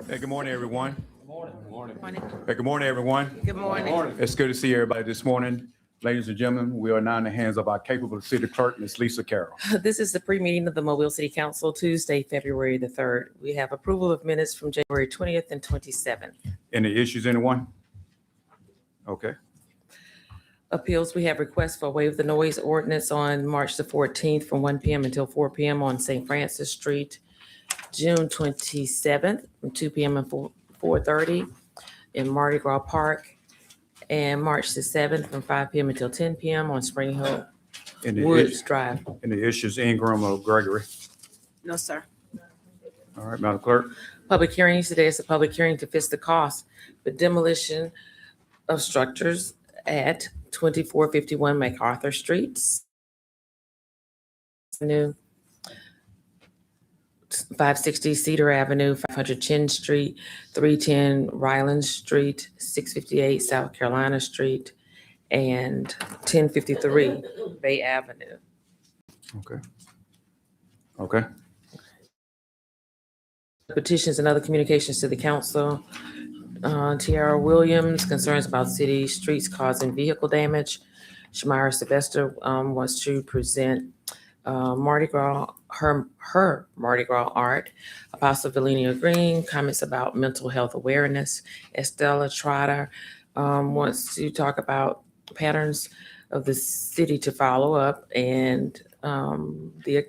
Hey, good morning, everyone. Morning. Hey, good morning, everyone. Good morning. It's good to see everybody this morning. Ladies and gentlemen, we are now in the hands of our capable city clerk, Ms. Lisa Carroll. This is the pre-meeting of the Mobile City Council, Tuesday, February the 3rd. We have approval of minutes from January 20th and 27th. Any issues, anyone? Okay. Appeals, we have requests for waive the noise ordinance on March the 14th from 1 p.m. until 4 p.m. on St. Francis Street, June 27th from 2 p.m. and 4:30 in Mardi Gras Park, and March the 7th from 5 p.m. until 10 p.m. on Spring Hill Any Woods is- Drive. Any issues, Ingram or Gregory? No, sir. All right, Madam Clerk. Public hearings, today is a public hearing to fix the cost for demolition of structures at 2451 MacArthur Street. New 560 Cedar Avenue, 500 Chin Street, 310 Ryland Street, 658 South Carolina Street, and 1053 Bay Avenue. Okay. Petitions and other communications to the council. Tiara Williams, concerns about city streets causing vehicle damage. Shamira Sylvester wants to present Mardi Gras, her Mardi Gras art. Apostle Valinia Green, comments about mental health awareness. Estella Trotter wants to talk about patterns of the city to follow up and the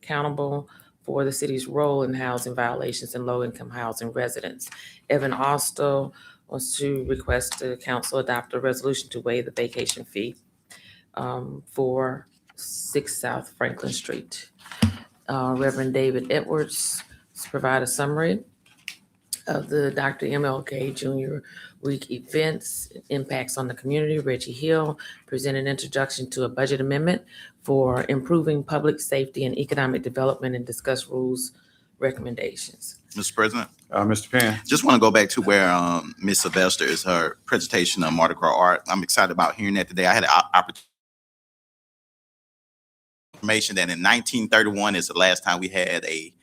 accountable for the city's role in housing violations and low-income housing residents. Evan Austell wants to request the council adopt a resolution to waive the vacation fee for 6 South Franklin Street. Reverend David Edwards provide a summary of the Dr. MLK Jr. Week events, impacts on the community. Reggie Hill present an introduction to a budget amendment for improving public safety and economic development and discuss rules recommendations. Mr. President, Mr. Penn. just want to go back to where Ms. Sylvester is her presentation on Mardi Gras art. I'm excited about hearing that today. I had an opportunity information that in 1931 is the last time we had the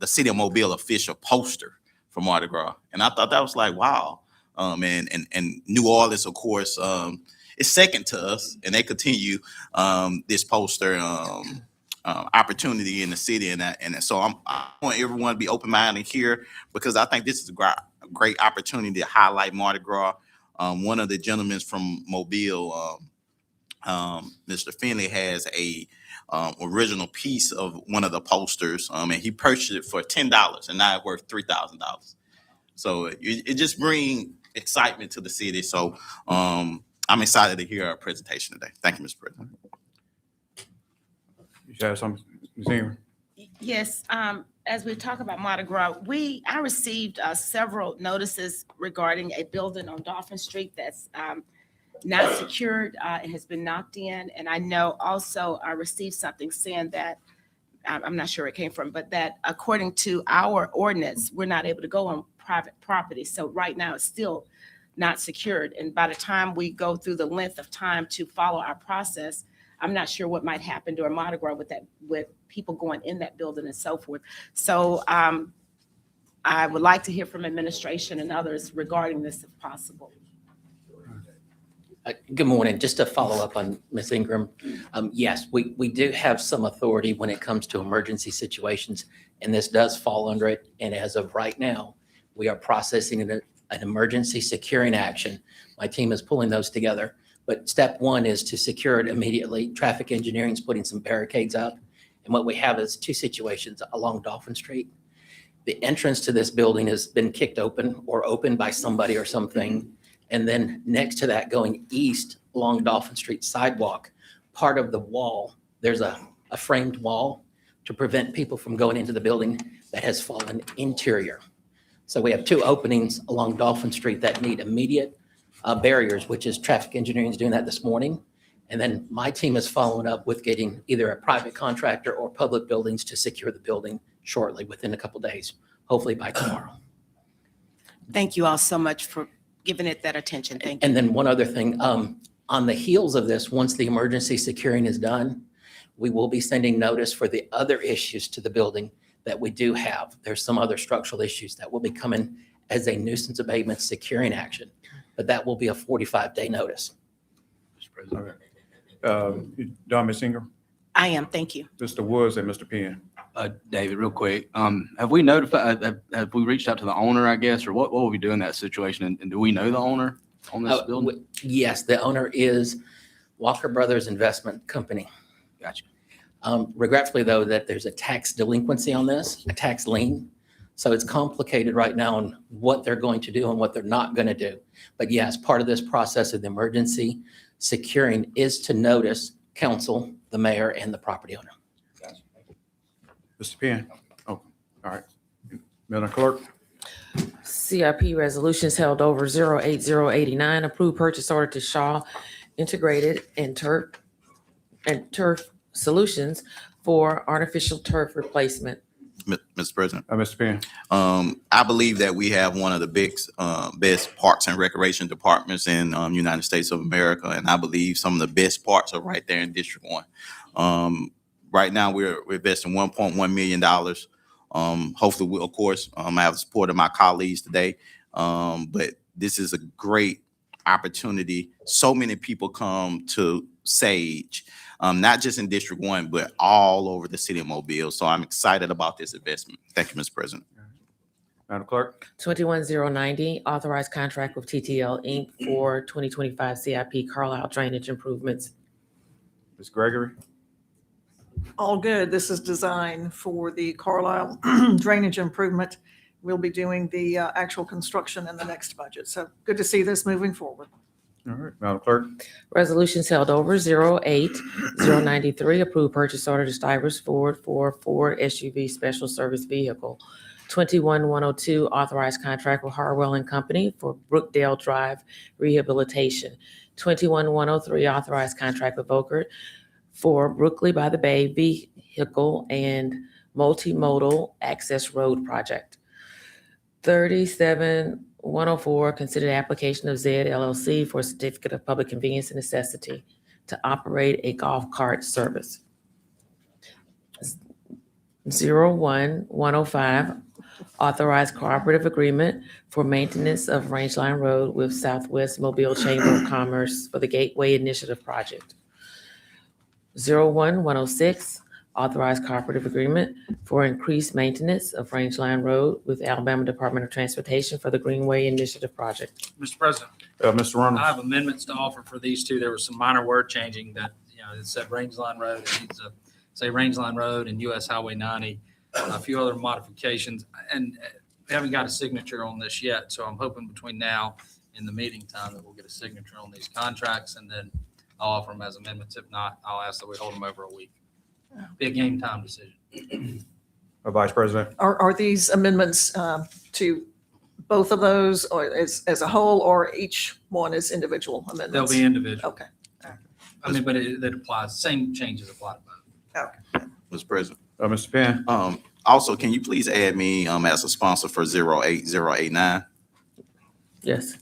City of Mobile official poster for Mardi Gras, and I thought that was like wow. And New Orleans, of course, is second to us, and they continue this poster opportunity in the city, and so I want everyone to be open-minded here because I think this is a great opportunity to highlight Mardi Gras. One of the gentlemen from Mobile, Mr. Finley, has a original piece of one of the posters, and he purchased it for $10, and now it's worth $3,000. So it just brings excitement to the city. So I'm excited to hear our presentation today. Thank you, Mr. President. You have something, Ms. Ingram? Yes, as we talk about Mardi Gras, I received several notices regarding a building on Dolphin Street that's not secured. It has been knocked in, and I know also I received something saying that, I'm not sure where it came from, but that according to our ordinance, we're not able to go on private property. So right now it's still not secured. And by the time we go through the length of time to follow our process, I'm not sure what might happen during Mardi Gras with people going in that building and so forth. So I would like to hear from administration and others regarding this if possible. Good morning. Just to follow up on Ms. Ingram, yes, we do have some authority when it comes to emergency situations, and this does fall under it. And as of right now, we are processing an emergency securing action. My team is pulling those together. But step one is to secure it immediately. Traffic engineering is putting some barricades up. And what we have is two situations along Dolphin Street. The entrance to this building has been kicked open or opened by somebody or something. And then next to that, going east along Dolphin Street sidewalk, part of the wall, there's a framed wall to prevent people from going into the building that has fallen interior. So we have two openings along Dolphin Street that need immediate barriers, which is traffic engineering is doing that this morning. And then my team is following up with getting either a private contractor or public buildings to secure the building shortly, within a couple of days, hopefully by tomorrow. Thank you all so much for giving it that attention. Thank you. And then one other thing, on the heels of this, once the emergency securing is done, We will be sending notice for the other issues to the building that we do have. There's some other structural issues that will be coming as a nuisance abatement securing action, but that will be a 45-day notice. Mr. President. Don, Ms. Ingram, I am, thank you. Mr. Woods, and Mr. Penn. David, real quick, have we notified, have we reached out to the owner, I guess, or what will we do in that situation? And do we know the owner on this building? Yes, the owner is Walker Brothers Investment Company. Gotcha. Regretfully, though, that there's a tax delinquency on this, a tax lien. So it's complicated right now on what they're going to do and what they're not going to do. But yes, part of this process of the emergency securing is to notice council, the mayor, and the property owner. Mr. Penn. Oh, all right. Madam Clerk. CIP resolutions held over 08089, approved purchase order to Shaw Integrated and Turf Solutions for artificial turf replacement. Mr. President. Mr. Penn. I believe that we have one of the best parks and recreation departments in United States of America, and I believe some of the best parks are right there in District 1. Right now, we're investing $1.1 million. Hopefully, we, of course, I have the support of my colleagues today, but this is a great opportunity. So many people come to Sage, not just in District 1, but all over the city of Mobile. So I'm excited about this investment. Thank you, Mr. President. Madam Clerk. 21090, authorized contract with TTL Inc. for 2025 CIP Carlisle drainage improvements. Ms. Gregory. All good. This is designed for the Carlisle drainage improvement. We'll be doing the actual construction in the next budget. So good to see this moving forward. All right. Madam Clerk. Resolutions held over 08093, approved purchase order to Stivers Ford for Ford SUV special service vehicle. 21102, authorized contract with Harwell and Company for Brookdale Drive rehabilitation. 21103, authorized contract with Volkert for Brookley by the Bay vehicle and multimodal access road project. 37104, considered application of Zed LLC for a certificate of public convenience and necessity to operate a golf cart service. 01105, authorized cooperative agreement for maintenance of Rangeline Road with Southwest Mobile Chamber of Commerce for the Gateway Initiative Project. 01106, authorized cooperative agreement for increased maintenance of Rangeline Road with Alabama Department of Transportation for the Greenway Initiative Project. Mr. President, Mr. I Reynolds. have amendments to offer for these two. There was some minor word changing that, it said Rangeline Road. It needs to say Rangeline Road and US Highway 90, a few other modifications. And we haven't got a signature on this yet, so I'm hoping between now and the meeting time that we'll get a signature on these contracts, and then I'll offer them as amendments. If not, I'll ask that we hold them over a week. Be a game time decision. Vice President. Are these amendments to both of those or as a whole, or each one is individual They'll amendments? be individual. Okay. But it applies, same changes apply to both. Mr. President. Mr. Penn. Also, can you please add me as a sponsor for 08089? Yes.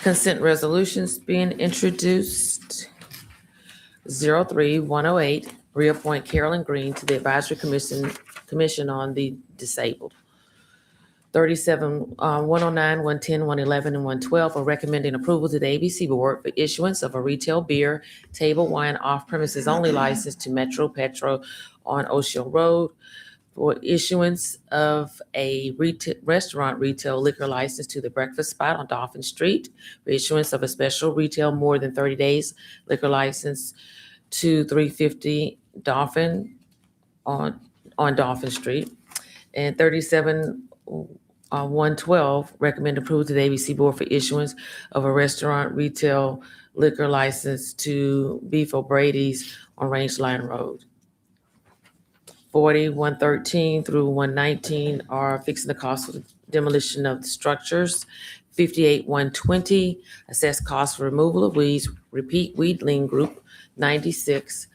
Consent resolutions being introduced. 03108, reappoint Carolyn Green to the Advisory Commission on the Disabled. 109, 110, 111, and 112 are recommending approval to the ABC Board for issuance of a retail beer, table wine off-premises only license to Metro Petro on Ocean Road, for issuance of a restaurant retail liquor license to the Breakfast Spot on Dolphin Street, for issuance of a special retail more than 30 days liquor license to 350 Dolphin on Dolphin Street, and 112, recommend approval to the ABC Board for issuance of a restaurant retail liquor license to Beef O'Brady's on Rangeline Road. 40, 113 through 119 are fixing the cost of demolition of the structures. 58, 120, assess cost for removal of weeds, repeat weedling group. 96,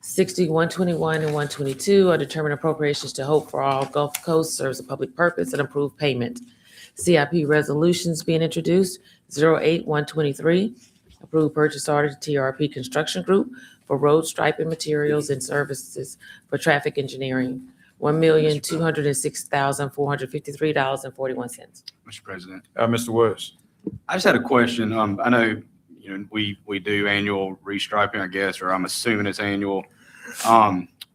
60, 121, and 122 are determined appropriations to Hope for All Gulf Coast serves a public purpose and approved payment. CIP resolutions being introduced, 08-123, approve purchase order to TRP Construction Group for road striping materials and services for traffic engineering, $1,206,453.41. Mr. President. Mr. Woods. I just had a question. I know, we do annual restriping, I guess, or I'm assuming it's annual.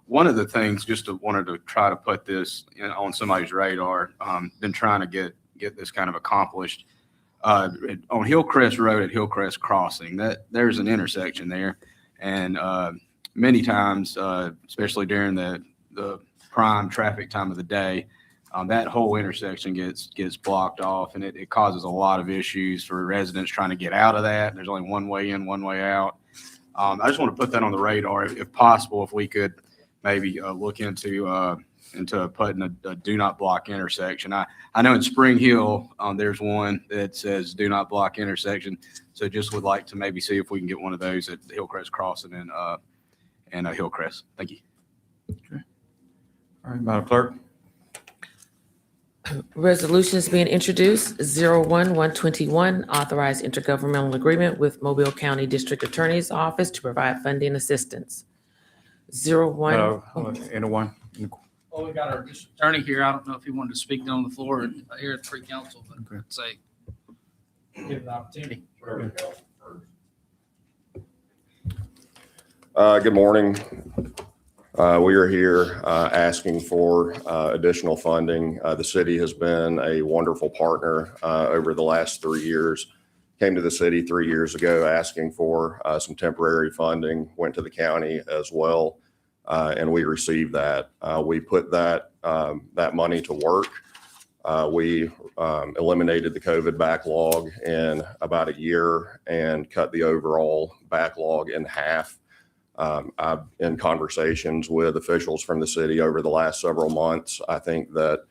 One of the things, wanted to try to put this on somebody's radar, been trying to get this kind of accomplished. On Hillcrest Road at Hillcrest Crossing, there's an intersection there. And many times, especially during the prime traffic time of the day, that whole intersection gets blocked off, and it causes a lot of issues for residents trying to get out of that. There's only one way in, one way out. I just want to put that on the radar, if possible, if we could maybe look into putting a do not block intersection. I know in Spring Hill, there's one that says do not block intersection. So just would like to maybe see if we can get one of those at Hillcrest Crossing and Hillcrest. Thank you. All right, Madam Clerk. Resolutions being introduced, 01-121, authorized intergovernmental agreement with Mobile County District Attorney's Office to provide funding assistance. 01, Anyone? Well, we got our district attorney here. I don't know if he wanted to speak on the floor and here at the pre-council, but Okay. say, give it the opportunity. Good morning. We are here asking for additional funding. The city has been a wonderful partner over the last 3 years. Came to the city 3 years ago asking for some temporary funding, went to the county as well, and we received that. We put that money to work. We eliminated the COVID backlog in about a year and cut the overall backlog in half. I've in conversations with officials from the city over the last several months. I think that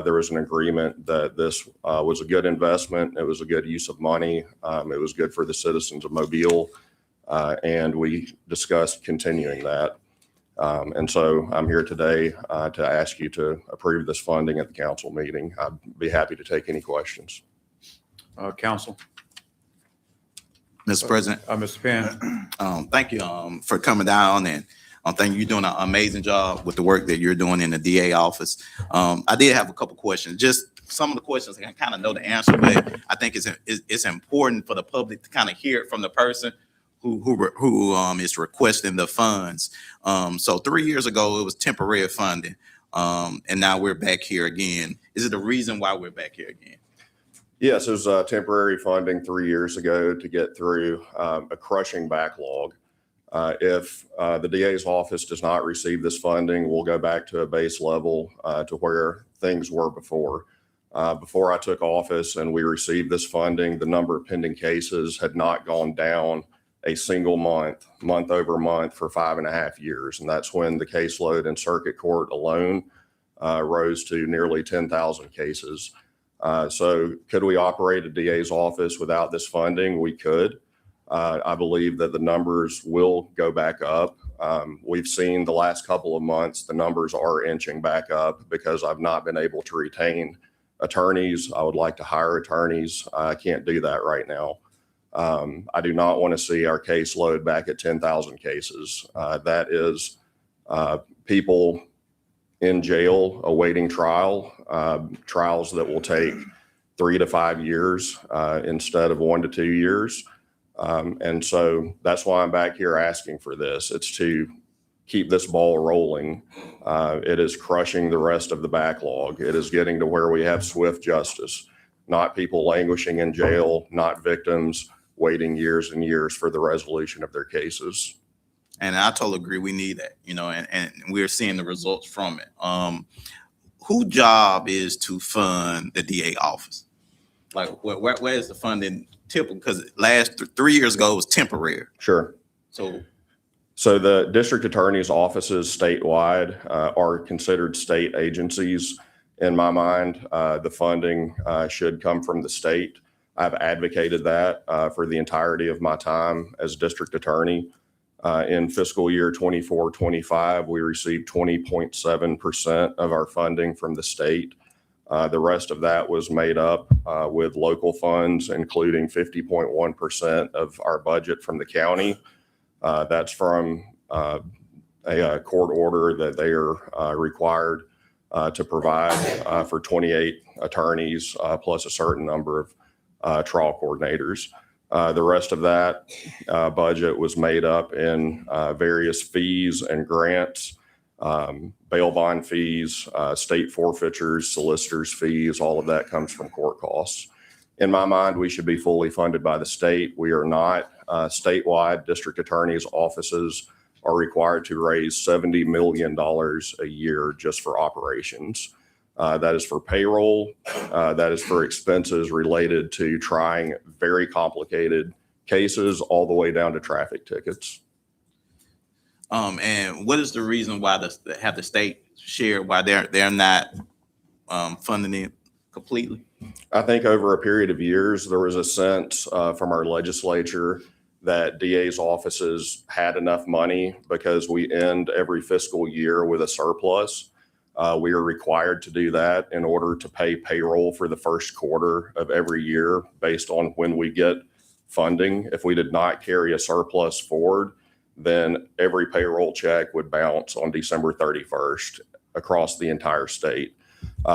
there was an agreement that this was a good investment. It was a good use of money. It was good for the citizens of Mobile. And we discussed continuing that. And so I'm here today to ask you to approve this funding at the council meeting. I'd be happy to take any questions. Council. Mr. President, Mr. Penn. thank you for coming down, and thank you. You're doing an amazing job with the work that you're doing in the DA office. I did have a couple questions. Just some of the questions I kind of know the answer, but I think it's important for the public to kind of hear it from the person who is requesting the funds. So 3 years ago, it was temporary funding, and now we're back here again. Is it the reason why we're back here again? Yes, it was temporary funding 3 years ago to get through a crushing backlog. If the DA's office does not receive this funding, we'll go back to a base level to where things were before. Before I took office and we received this funding, the number of pending cases had not gone down a single month over month for 5.5 years. And that's when the caseload in circuit court alone rose to nearly 10,000 cases. So could we operate a DA's office without this funding? We could. I believe that the numbers will go back up. We've seen the last couple of months, the numbers are inching back up because I've not been able to retain attorneys. I would like to hire attorneys. I can't do that right now. I do not want to see our caseload back at 10,000 cases. That is people in jail awaiting trial, trials that will take 3 to 5 years instead of 1 to 2 years. And so that's why I'm back here asking for this. It's to keep this ball rolling. It is crushing the rest of the backlog. It is getting to where we have swift justice, not people languishing in jail, not victims waiting years and years for the resolution of their cases. And I totally agree. We need that, and we're seeing the results from it. Whose job is to fund the DA office? Like, where is the funding typical? Because last 3 years ago, it was temporary. Sure. So the district attorney's offices statewide are considered state agencies. In my mind, the funding should come from the state. I've advocated that for the entirety of my time as district attorney. In fiscal year 24-25, we received 20.7% of our funding from the state. The rest of that was made up with local funds, including 50.1% of our budget from the county. That's from a court order that they are required to provide for 28 attorneys plus a certain number of trial coordinators. The rest of that budget was made up in various fees and grants, bail bond fees, state forfeitures, solicitors' fees. All of that comes from court costs. In my mind, we should be fully funded by the state. We are not. Statewide, district attorneys' offices are required to raise $70 million a year just for operations. That is for payroll. That is for expenses related to trying very complicated cases all the way down to traffic tickets. And what is the reason why have the state share why they're not funding it completely? I think over a period of years, there was a sense from our legislature that DA's offices had enough money because we end every fiscal year with a surplus. We are required to do that in order to pay payroll for the first quarter of every year based on when we get funding. If we did not carry a surplus forward, then every payroll check would bounce on December 31st across the entire state.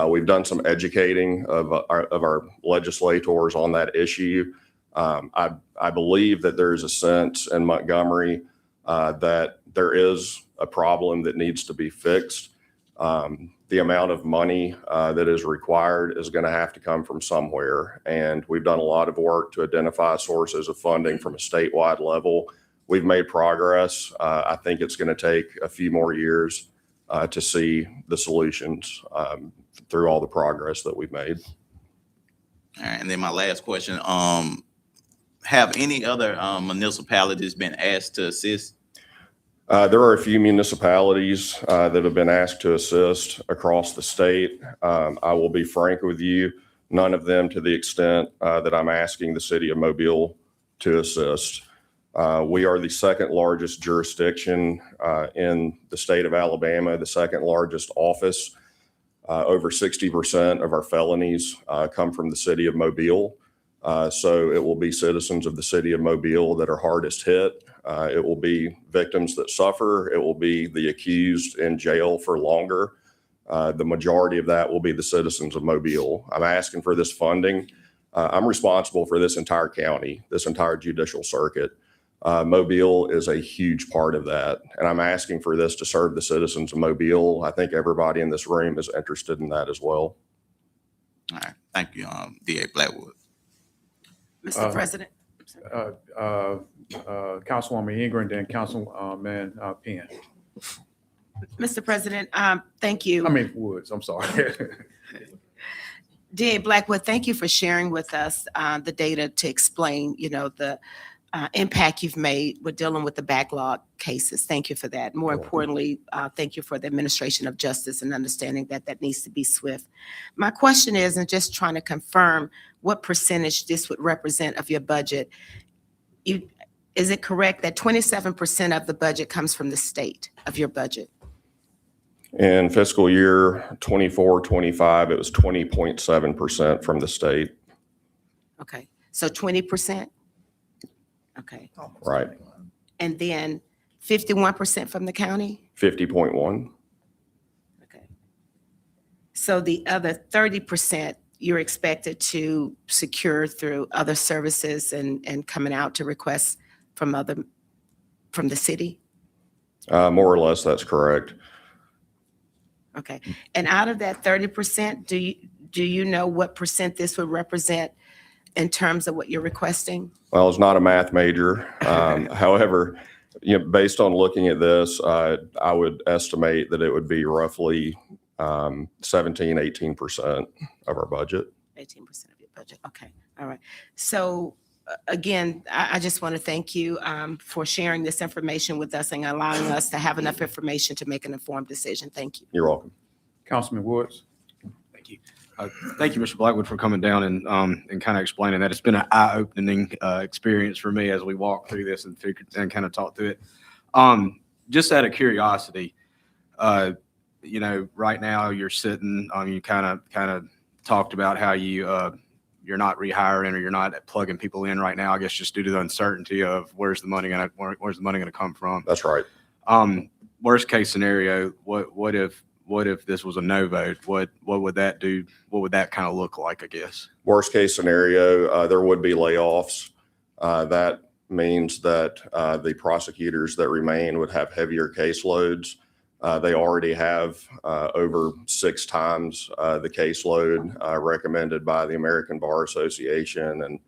We've done some educating of our legislators on that issue. I believe that there's a sense in Montgomery that there is a problem that needs to be fixed. The amount of money that is required is going to have to come from somewhere. And we've done a lot of work to identify sources of funding from a statewide level. We've made progress. I think it's going to take a few more years to see the solutions through all the progress that we've made. All right, and then my last question, have any other municipalities been asked to assist? There are a few municipalities that have been asked to assist across the state. I will be frank with you, none of them to the extent that I'm asking the city of Mobile to assist. We are the second largest jurisdiction in the state of Alabama, the second largest office. Over 60% of our felonies come from the city of Mobile. So it will be citizens of the city of Mobile that are hardest hit. It will be victims that suffer. It will be the accused in jail for longer. The majority of that will be the citizens of Mobile. I'm asking for this funding. I'm responsible for this entire county, this entire judicial circuit. Mobile is a huge part of that. And I'm asking for this to serve the citizens of Mobile. I think everybody in this room is interested in that as well. All right, thank you, DA Blackwood. Mr. President. Councilwoman Ingram, then Councilman Penn. Mr. President, thank you. I mean Woods, I'm sorry. DA Blackwood, thank you for sharing with us the data to explain, the impact you've made with dealing with the backlog cases. Thank you for that. More importantly, thank you for the administration of justice and understanding that that needs to be swift. My question is, and just trying to confirm what percentage this would represent of your budget. Is it correct that 27% of the budget comes from the state of your budget? In fiscal year 24-25, it was 20.7% from the state. Okay, so 20%? Okay, Right. and then 51% from the county? 50.1. Okay. So the other 30%, you're expected to secure through other services and coming out to requests from the city? More or less, that's correct. Okay, and out of that 30%, do you know what percent this would represent in terms of what you're requesting? Well, I was not a math major. However, based on looking at this, I would estimate that it would be roughly 17-18% of our budget. 18% of your budget, okay, all right. So again, I just want to thank you for sharing this information with us and allowing us to have enough information to make an informed decision. Thank you. You're welcome. Councilman Woods. Thank you. Thank you, Mr. Blackwood, for coming down and kind of explaining that. It's been an eye-opening experience for me as we walk through this and kind of talk through it. Just out of curiosity, right now you're sitting, you kind of talked about how you're not rehiring or you're not plugging people in right now, I guess just due to the uncertainty of where's the money gonna come from. That's right. Worst case scenario, what if this was a no vote? What would that do? What would that kind of look like, I guess? Worst case scenario, there would be layoffs. That means that the prosecutors that remain would have heavier caseloads. They already have over 6 times the caseload recommended by the American Bar Association and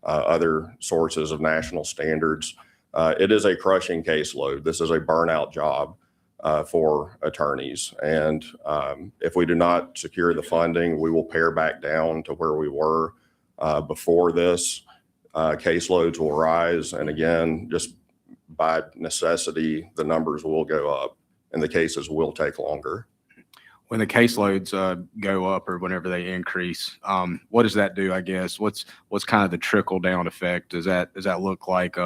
other sources of national standards. It is a crushing caseload. This is a burnout job for attorneys. And if we do not secure the funding, we will pare back down to where we were before this. Caseloads will rise. And again, just by necessity, the numbers will go up and the cases will take longer. When the caseloads go up or whenever they increase, what does that do, I guess? What's kind of the trickle down effect? Does that look like,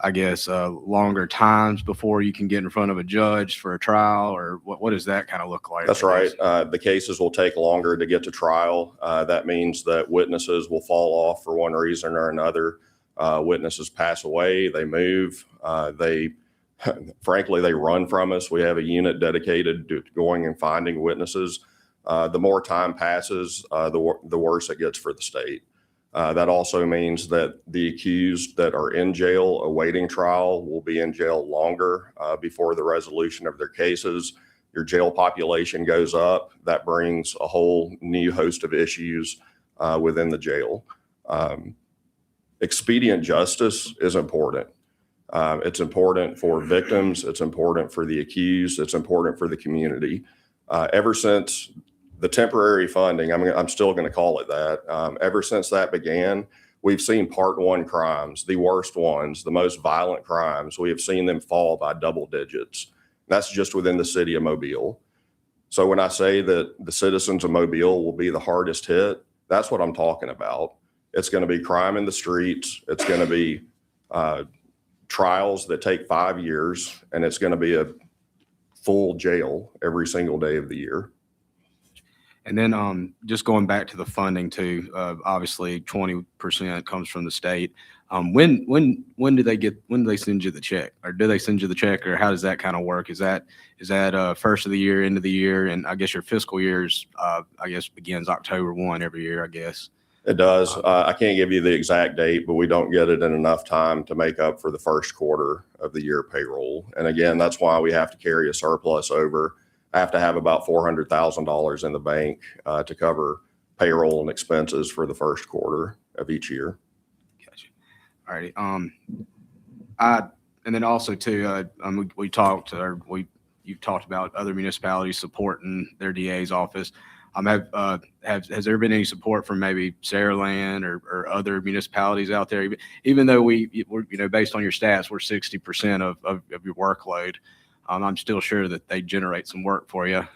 longer times before you can get in front of a judge for a trial, or what does that kind of look like? That's right. The cases will take longer to get to trial. That means that witnesses will fall off for one reason or another. Witnesses pass away, they move, frankly, they run from us. We have a unit dedicated to going and finding witnesses. The more time passes, the worse it gets for the state. That also means that the accused that are in jail awaiting trial will be in jail longer before the resolution of their cases. Your jail population goes up. That brings a whole new host of issues within the jail. Expedient justice is important. It's important for victims. It's important for the accused. It's important for the community. Ever since the temporary funding, I'm still going to call it that. Ever since that began, we've seen Part 1 crimes, the worst ones, the most violent crimes. We have seen them fall by double digits. That's just within the city of Mobile. So when I say that the citizens of Mobile will be the hardest hit, that's what I'm talking about. It's going to be crime in the streets. It's going to be trials that take 5 years, and it's going to be a full jail every single day of the year. And then just going back to the funding too, obviously 20% comes from the state. When do they send you the check, or do they send you the check, or how does that kind of work? Is that first of the year, end of the year? And I guess your fiscal years, begins October 1 every year, I guess. It does. I can't give you the exact date, but we don't get it in enough time to make up for the first quarter of the year payroll. And again, that's why we have to carry a surplus over. I have to have about $400,000 in the bank to cover payroll and expenses for the first quarter of each year. Gotcha. All righty. And then also too, you've talked about other municipalities supporting their DA's office. Has there been any support from maybe Saraland or other municipalities out there? Even though we're, based on your stats, we're 60% of your workload. I'm still sure that they generate some work for you.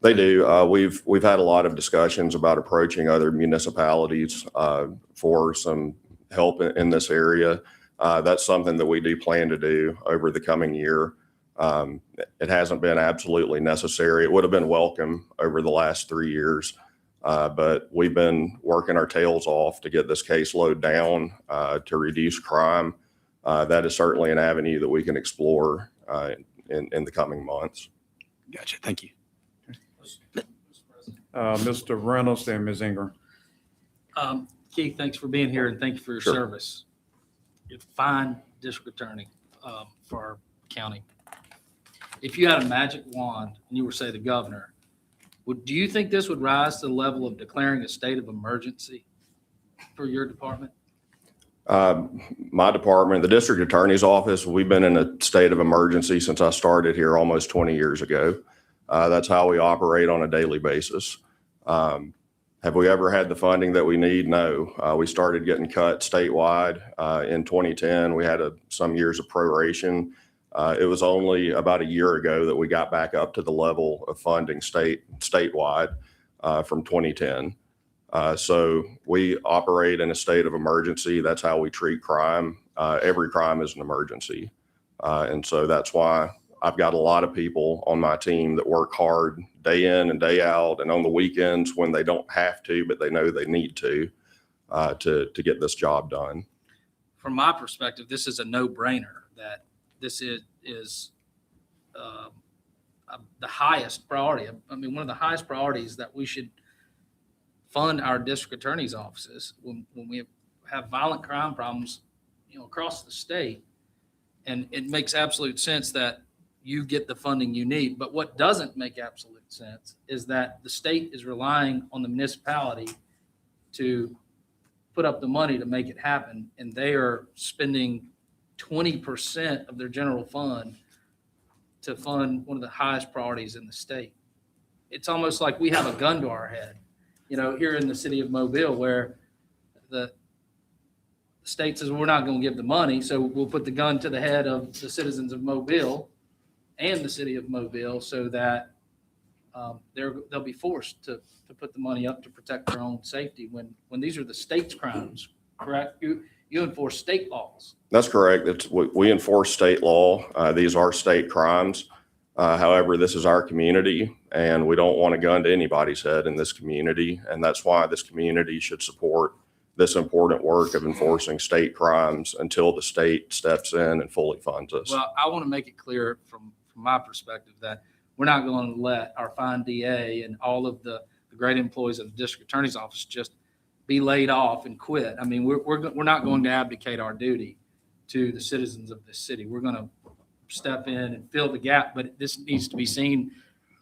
They do. We've had a lot of discussions about approaching other municipalities for some help in this area. That's something that we do plan to do over the coming year. It hasn't been absolutely necessary. It would have been welcome over the last 3 years, but we've been working our tails off to get this caseload down, to reduce crime. That is certainly an avenue that we can explore in the coming months. Gotcha. Thank you. Mr. Reynolds and Ms. Ingram. Keith, thanks for being here and thank you for your Sure. service. You're a fine district attorney for our county. If you had a magic wand and you were, say, the governor, do you think this would rise to the level of declaring a state of emergency for your department? My department, the district attorney's office, we've been in a state of emergency since I started here almost 20 years ago. That's how we operate on a daily basis. Have we ever had the funding that we need? No. We started getting cut statewide in 2010. We had some years of proration. It was only about a year ago that we got back up to the level of funding statewide from 2010. So we operate in a state of emergency. That's how we treat crime. Every crime is an emergency. And so that's why I've got a lot of people on my team that work hard day in and day out and on the weekends when they don't have to, but they know they need to get this job done. From my perspective, this is a no-brainer that this is the highest priority. I mean, one of the highest priorities that we should fund our district attorney's offices when we have violent crime problems, across the state. And it makes absolute sense that you get the funding you need. But what doesn't make absolute sense is that the state is relying on the municipality to put up the money to make it happen. And they are spending 20% of their general fund to fund one of the highest priorities in the state. It's almost like we have a gun to our head, here in the city of Mobile, where the state says, we're not going to give the money, so we'll put the gun to the head of the citizens of Mobile and the city of Mobile so that they'll be forced to put the money up to protect their own safety when these are the state's crimes, correct? You enforce state laws. That's correct. We enforce state law. These are state crimes. However, this is our community, and we don't want a gun to anybody's head in this community. And that's why this community should support this important work of enforcing state crimes until the state steps in and fully funds us. Well, I want to make it clear from my perspective that we're not going to let our fine DA and all of the great employees of the district attorney's office just be laid off and quit. I mean, we're not going to abdicate our duty to the citizens of this city. We're going to step in and fill the gap, but this needs to be seen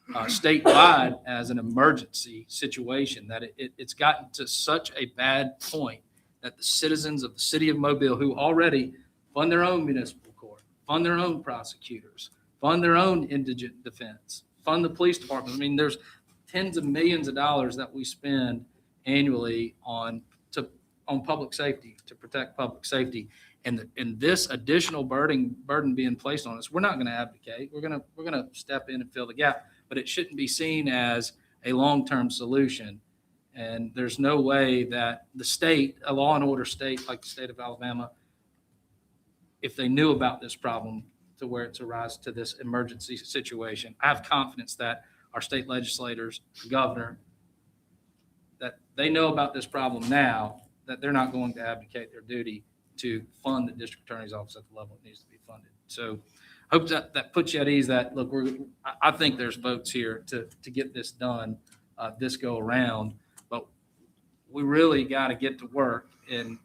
statewide as an emergency situation, that it's gotten to such a bad point that the citizens of the city of Mobile, who already fund their own municipal court, fund their own prosecutors, fund their own indigent defense, fund the police department. I mean, there's tens of millions of dollars that we spend annually on public safety, to protect public safety. And this additional burden being placed on us, we're not going to abdicate. We're going to step in and fill the gap, but it shouldn't be seen as a long-term solution. And there's no way that the state, a law and order state like the state of Alabama, if they knew about this problem to where it's arose to this emergency situation, I have confidence that our state legislators, the governor, that they know about this problem now, that they're not going to abdicate their duty to fund the district attorney's office at the level it needs to be funded. So hope that puts you at ease that, look, I think there's votes here to get this done, this go around, but we really got to get to work and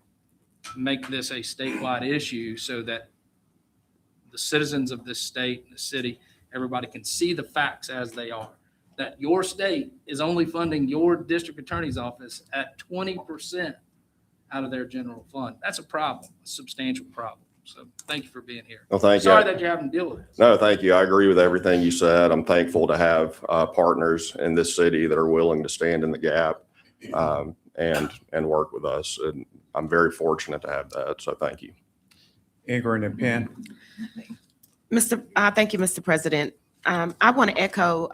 make this a statewide issue so that the citizens of this state and the city, everybody can see the facts as they are, that your state is only funding your district attorney's office at 20% out of their general fund. That's a problem, a substantial problem. So thank you for being here. Well, thank you. Sorry that you're having to deal with this. No, thank you. I agree with everything you said. I'm thankful to have partners in this city that are willing to stand in the gap and work with us. And I'm very fortunate to have that. So thank you. Ingram and Penn. Thank you, Mr. President. I want to echo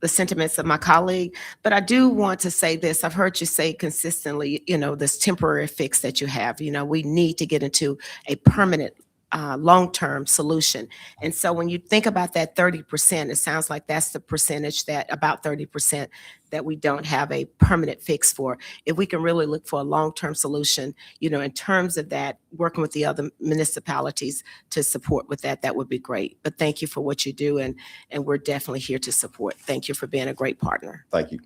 the sentiments of my colleague, but I do want to say this. I've heard you say consistently, this temporary fix that you have, we need to get into a permanent long-term solution. And so when you think about that 30%, it sounds like that's the percentage, that about 30% that we don't have a permanent fix for. If we can really look for a long-term solution, in terms of that, working with the other municipalities to support with that, that would be great. But thank you for what you do, and we're definitely here to support. Thank you for being a great partner. Thank you.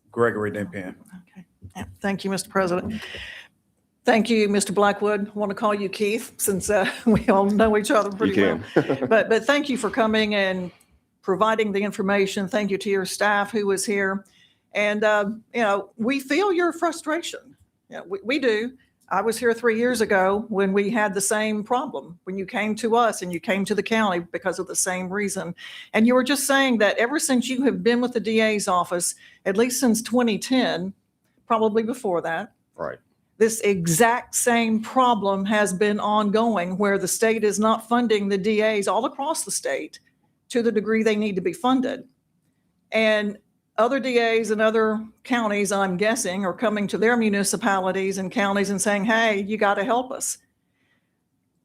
Gregory, then Penn. Okay. Yeah, thank you, Mr. President. Thank you, Mr. Blackwood. I want to call you Keith since we all know each other You pretty well. can. But thank you for coming and providing the information. Thank you to your staff who was here. And, we feel your frustration. Yeah, we do. I was here 3 years ago when we had the same problem, when you came to us and you came to the county because of the same reason. And you were just saying that ever since you have been with the DA's office, at least since 2010, probably before that, Right. this exact same problem has been ongoing, where the state is not funding the DAs all across the state to the degree they need to be funded. And other DAs and other counties, I'm guessing, are coming to their municipalities and counties and saying, hey, you got to help us.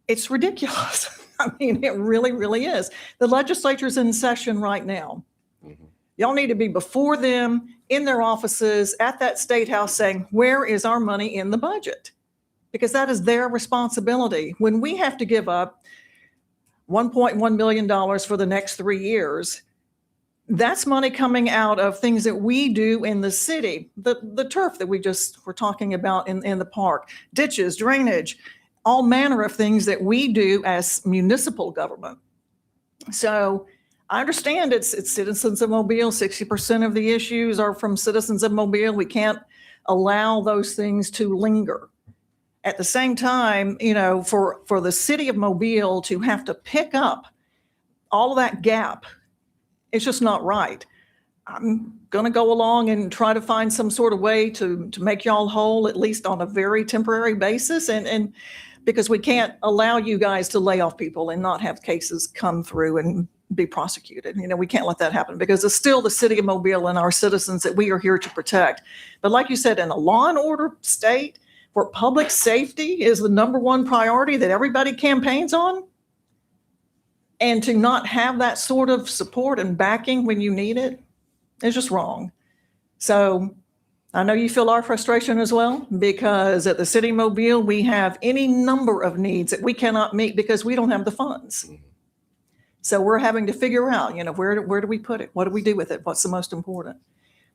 It's ridiculous. I mean, it really, really is. The legislature's in session right now. Mhm. Y'all need to be before them, in their offices, at that state house saying, where is our money in the budget? Because that is their responsibility. When we have to give up $1.1 million for the next 3 years, that's money coming out of things that we do in the city. The turf that we just were talking about in the park, ditches, drainage, all manner of things that we do as municipal government. So I understand it's citizens of Mobile. 60% of the issues are from citizens of Mobile. We can't allow those things to linger. At the same time, for the city of Mobile to have to pick up all of that gap, it's just not right. I'm going to go along and try to find some sort of way to make y'all whole, at least on a very temporary basis. And because we can't allow you guys to lay off people and not have cases come through and be prosecuted. We can't let that happen because it's still the city of Mobile and our citizens that we are here to protect. But like you said, in a law and order state where public safety is the number one priority that everybody campaigns on, and to not have that sort of support and backing when you need it is just wrong. So I know you feel our frustration as well, because at the city of Mobile, we have any number of needs that we cannot meet because we don't have the funds. So we're having to figure out, where do we put it? What do we do with it? What's the most important?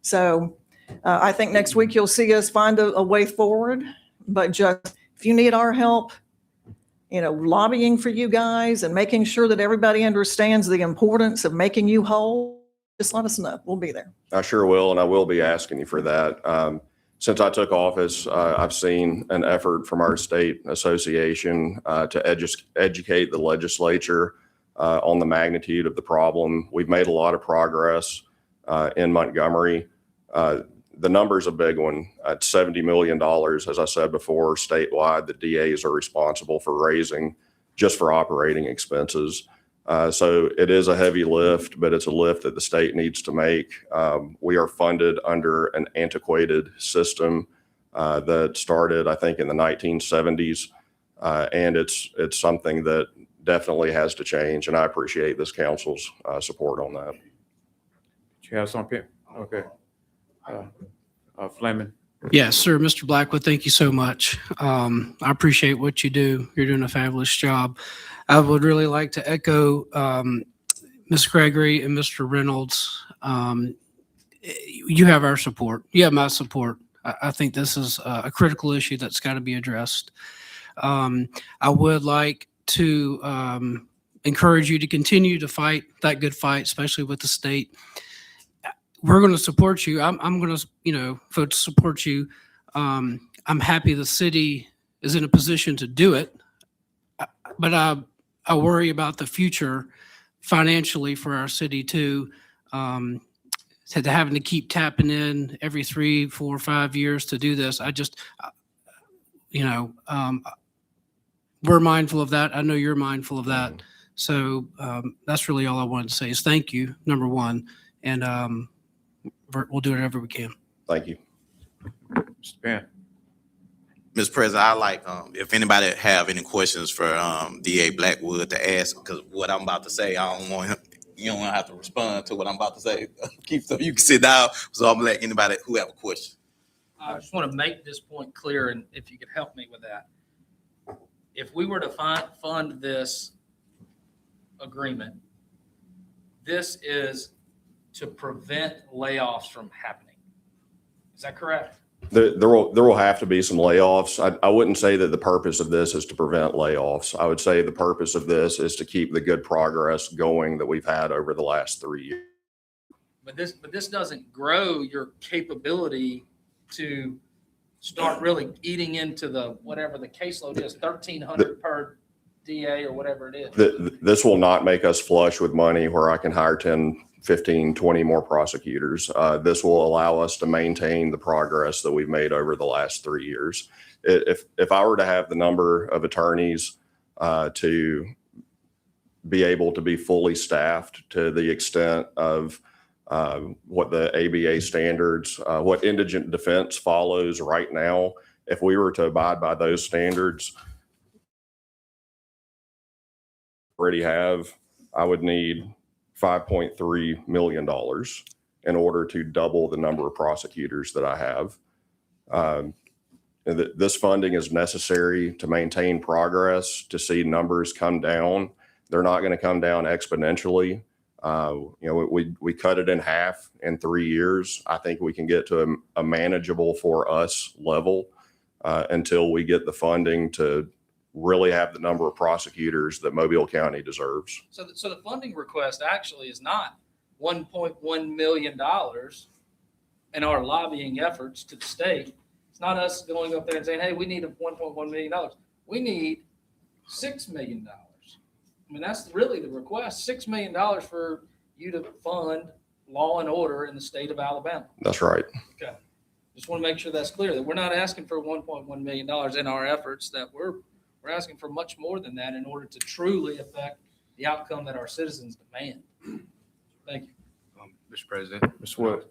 So I think next week you'll see us find a way forward, but just if you need our help, lobbying for you guys and making sure that everybody understands the importance of making you whole, just let us know. We'll be there. I sure will, and I will be asking you for that. Since I took office, I've seen an effort from our state association to educate the legislature on the magnitude of the problem. We've made a lot of progress in Montgomery. The number's a big one. At $70 million, as I said before, statewide, the DAs are responsible for raising just for operating expenses. So it is a heavy lift, but it's a lift that the state needs to make. We are funded under an antiquated system that started, I think, in the 1970s. And it's something that definitely has to change. And I appreciate this council's support on that. You have something? Okay. Fleming. Yes, sir. Mr. Blackwood, thank you so much. I appreciate what you do. You're doing a fabulous job. I would really like to echo Ms. Gregory and Mr. Reynolds. You have our support. You have my support. I think this is a critical issue that's got to be addressed. I would like to encourage you to continue to fight that good fight, especially with the state. We're going to support you. I'm going to, vote to support you. I'm happy the city is in a position to do it, but I worry about the future financially for our city too. To having to keep tapping in every 3, 4, 5 years to do this. We're mindful of that. I know you're mindful of that. So that's really all I wanted to say is thank you, number one. And we'll do whatever we can. Thank you. Mr. Penn. Mr. President, I like, if anybody have any questions for DA Blackwood to ask, because what I'm about to say, I don't want him, you don't have to respond to what I'm about to say. Keep so you can sit down. So I'm gonna let anybody who have a question. I just want to make this point clear, and if you could help me with that. If we were to fund this agreement, this is to prevent layoffs from happening. Is that correct? There will have to be some layoffs. I wouldn't say that the purpose of this is to prevent layoffs. I would say the purpose of this is to keep the good progress going that we've had over the last 3 years. But this doesn't grow your capability to start really eating into the, whatever the caseload is, 1,300 per DA or whatever it is. This will not make us flush with money where I can hire 10, 15, 20 more prosecutors. This will allow us to maintain the progress that we've made over the last 3 years. If I were to have the number of attorneys to be able to be fully staffed to the extent of what the ABA standards, what indigent defense follows right now, if we were to abide by those standards, already have, I would need $5.3 million in order to double the number of prosecutors that I have. This funding is necessary to maintain progress, to see numbers come down. They're not going to come down exponentially. We cut it in half in 3 years. I think we can get to a manageable for us level until we get the funding to really have the number of prosecutors that Mobile County deserves. So the funding request actually is not $1.1 million in our lobbying efforts to the state. It's not us going up there and saying, hey, we need $1.1 million. We need $6 million. I mean, that's really the request, $6 million for you to fund law and order in the state of Alabama. That's right. Okay. Just want to make sure that's clear, that we're not asking for $1.1 million in our efforts, that we're asking for much more than that in order to truly affect the outcome that our citizens demand. Thank you. Mr. President. Ms. Wood.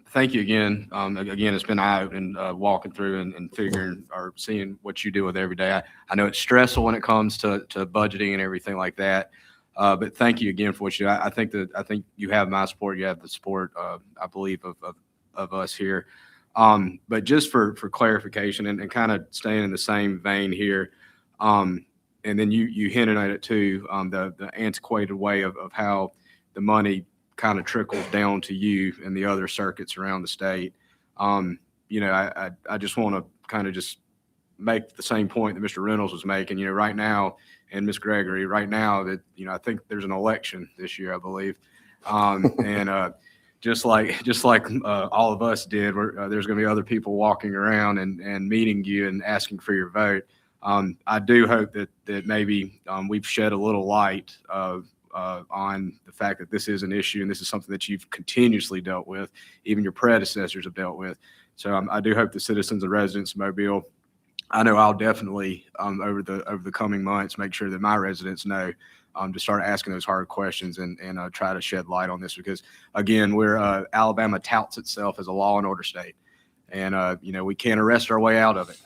Thank you again. Again, it's been eye-opening walking through and figuring or seeing what you deal with every day. I know it's stressful when it comes to budgeting and everything like that. But thank you again for what you do. I think you have my support. You have the support, I believe, of us here. But just for clarification and kind of staying in the same vein here, and then you hinted at it too, the antiquated way of how the money kind of trickles down to you and the other circuits around the state. I just want to kind of just make the same point that Mr. Reynolds was making, right now, and Ms. Gregory, right now that, I think there's an election this year, I believe. And just like all of us did, there's going to be other people walking around and meeting you and asking for your vote. I do hope that maybe we've shed a little light on the fact that this is an issue and this is something that you've continuously dealt with, even your predecessors have dealt with. So I do hope the citizens and residents of Mobile, I know I'll definitely over the coming months make sure that my residents know to start asking those hard questions and try to shed light on this, because again, Alabama touts itself as a law and order state, and we can't arrest our way out of it.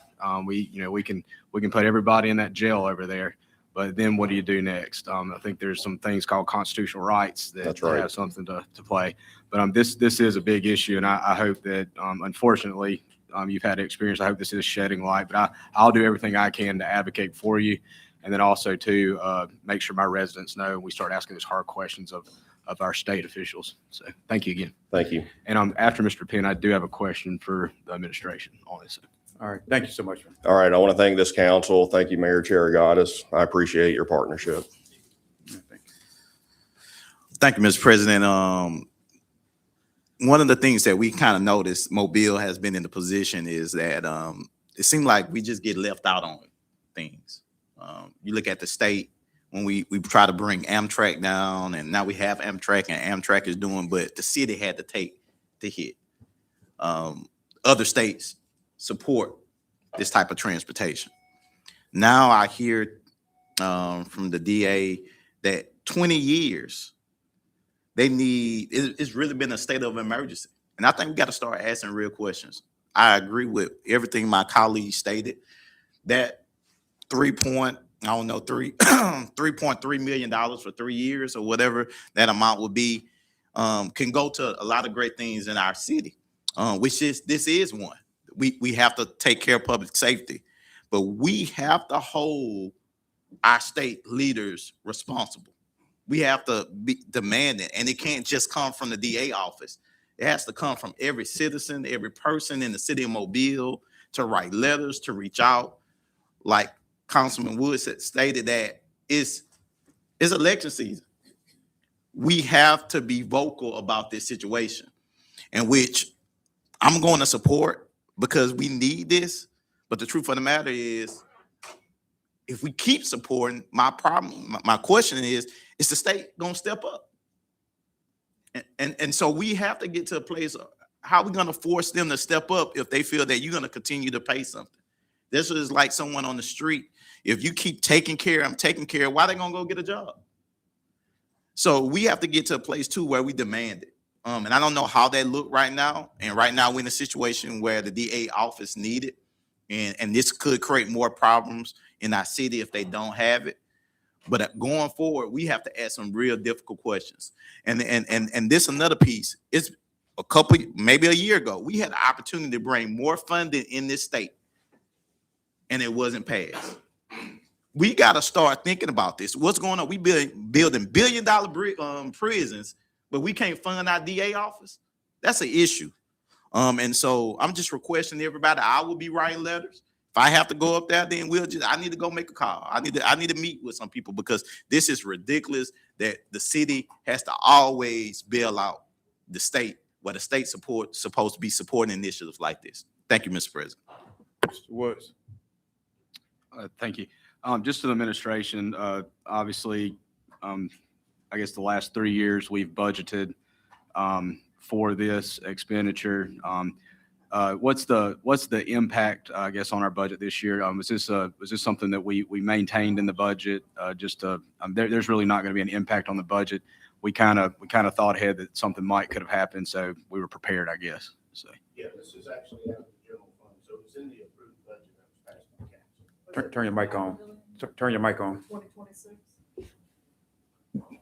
We can put everybody in that jail over there. But then what do you do next? I think there's some things called constitutional rights that That's right. have something to play. But this is a big issue, and I hope that, unfortunately, you've had experience. I hope this is shedding light. But I'll do everything I can to advocate for you, and then also to make sure my residents know and we start asking those hard questions of our state officials. So thank you again. Thank you. And after Mr. Penn, I do have a question for the administration on this. All right. Thank you so much. All right. I want to thank this council. Thank you, Mayor Cherigatis. I appreciate your partnership. Thank you, Mr. President. One of the things that we kind of noticed Mobile has been in the position is that it seems like we just get left out on things. You look at the state when we try to bring Amtrak down, and now we have Amtrak and Amtrak is doing, but the city had to take the hit. Other states support this type of transportation. Now I hear from the DA that 20 years, it's really been a state of emergency. And I think we got to start asking real questions. I agree with everything my colleagues stated, that $3.3 million for 3 years or whatever that amount would be, can go to a lot of great things in our city, this is one. We have to take care of public safety, but we have to hold our state leaders responsible. We have to be demanding, and it can't just come from the DA office. It has to come from every citizen, every person in the city of Mobile, to write letters, to reach out. Like Councilman Woods stated, that it's election season. We have to be vocal about this situation, in which I'm going to support, because we need this. But the truth of the matter is, if we keep supporting, my question is the state going to step up? And so we have to get to a place of how we're going to force them to step up if they feel that you're going to continue to pay something. This is like someone on the street. If you keep taking care, why they going to go get a job? So we have to get to a place too where we demand it. And I don't know how that look right now. And right now we're in a situation where the DA office need it. And this could create more problems in our city if they don't have it. But going forward, we have to ask some real difficult questions. And this another piece. It's maybe a year ago, we had the opportunity to bring more funding in this state, and it wasn't passed. We got to start thinking about this. What's going on? We building billion-dollar prisons, but we can't fund our DA office. That's an issue. And so I'm just requesting everybody. I will be writing letters. If I have to go up there, then I need to go make a call. I need to meet with some people, because this is ridiculous that the city has to always bail out the state, where the state supposed to be supporting initiatives like this. Thank you, Mr. President. Mr. Woods. Thank you. Just to the administration, obviously, I guess the last 3 years we've budgeted for this expenditure. What's the impact, I guess, on our budget this year? Was this something that we maintained in the budget? There's really not going to be an impact on the budget. We kind of thought ahead that something could have happened, so we were prepared, I guess. So. Yeah, this is actually out of the general fund, so it's in the approved budget that was passed by council. Turn your mic on. Turn your mic on. 2026.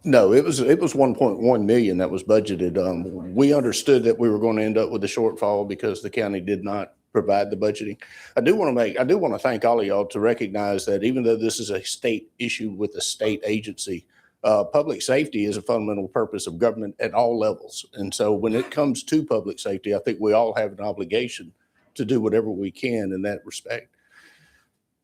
No, it was 1.1 million that was budgeted. We understood that we were going to end up with a shortfall because the county did not provide the budgeting. I do want to thank all of y'all to recognize that even though this is a state issue with a state agency, public safety is a fundamental purpose of government at all levels. And so when it comes to public safety, I think we all have an obligation to do whatever we can in that respect.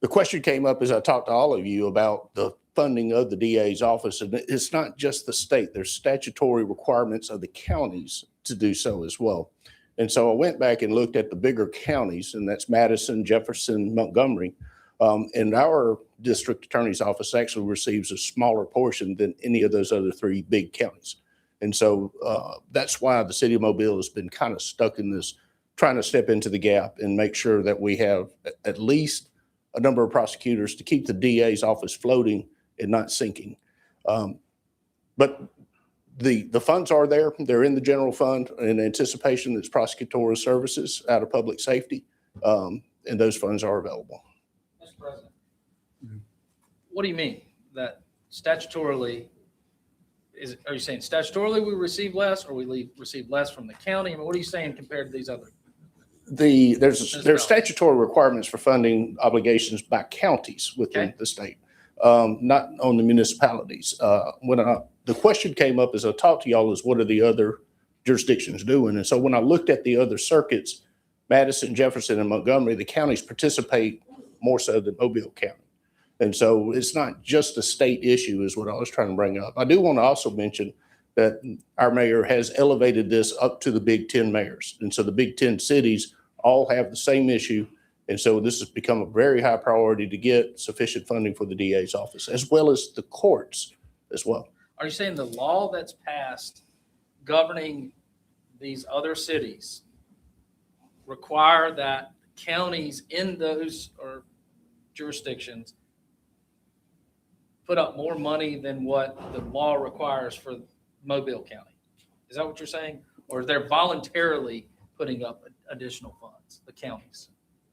The question came up as I talked to all of you about the funding of the DA's office. And it's not just the state. There's statutory requirements of the counties to do so as well. And so I went back and looked at the bigger counties, and that's Madison, Jefferson, Montgomery. And our district attorney's office actually receives a smaller portion than any of those other 3 big counties. And so that's why the city of Mobile has been kind of stuck in this, trying to step into the gap and make sure that we have at least a number of prosecutors to keep the DA's office floating and not sinking. But the funds are there. They're in the general fund in anticipation that's prosecutorial services out of public safety. And those funds are available. Mr. President, what do you mean that statutorily are you saying statutorily we receive less, or we receive less from the county? I mean, what are you saying compared to these other? There's statutory requirements for funding obligations by counties within the state, not on the municipalities. When the question came up as I talked to y'all is what are the other jurisdictions doing? And so when I looked at the other circuits, Madison, Jefferson, and Montgomery, the counties participate more so than Mobile County. And so it's not just a state issue is what I was trying to bring up. I do want to also mention that our mayor has elevated this up to the Big Ten mayors. And so the Big Ten cities all have the same issue. And so this has become a very high priority to get sufficient funding for the DA's office, as well as the courts as well. Are you saying the law that's passed governing these other cities require that counties in those or jurisdictions put up more money than what the law requires for Mobile County? Is that what you're saying? Or they're voluntarily putting up additional funds, the counties?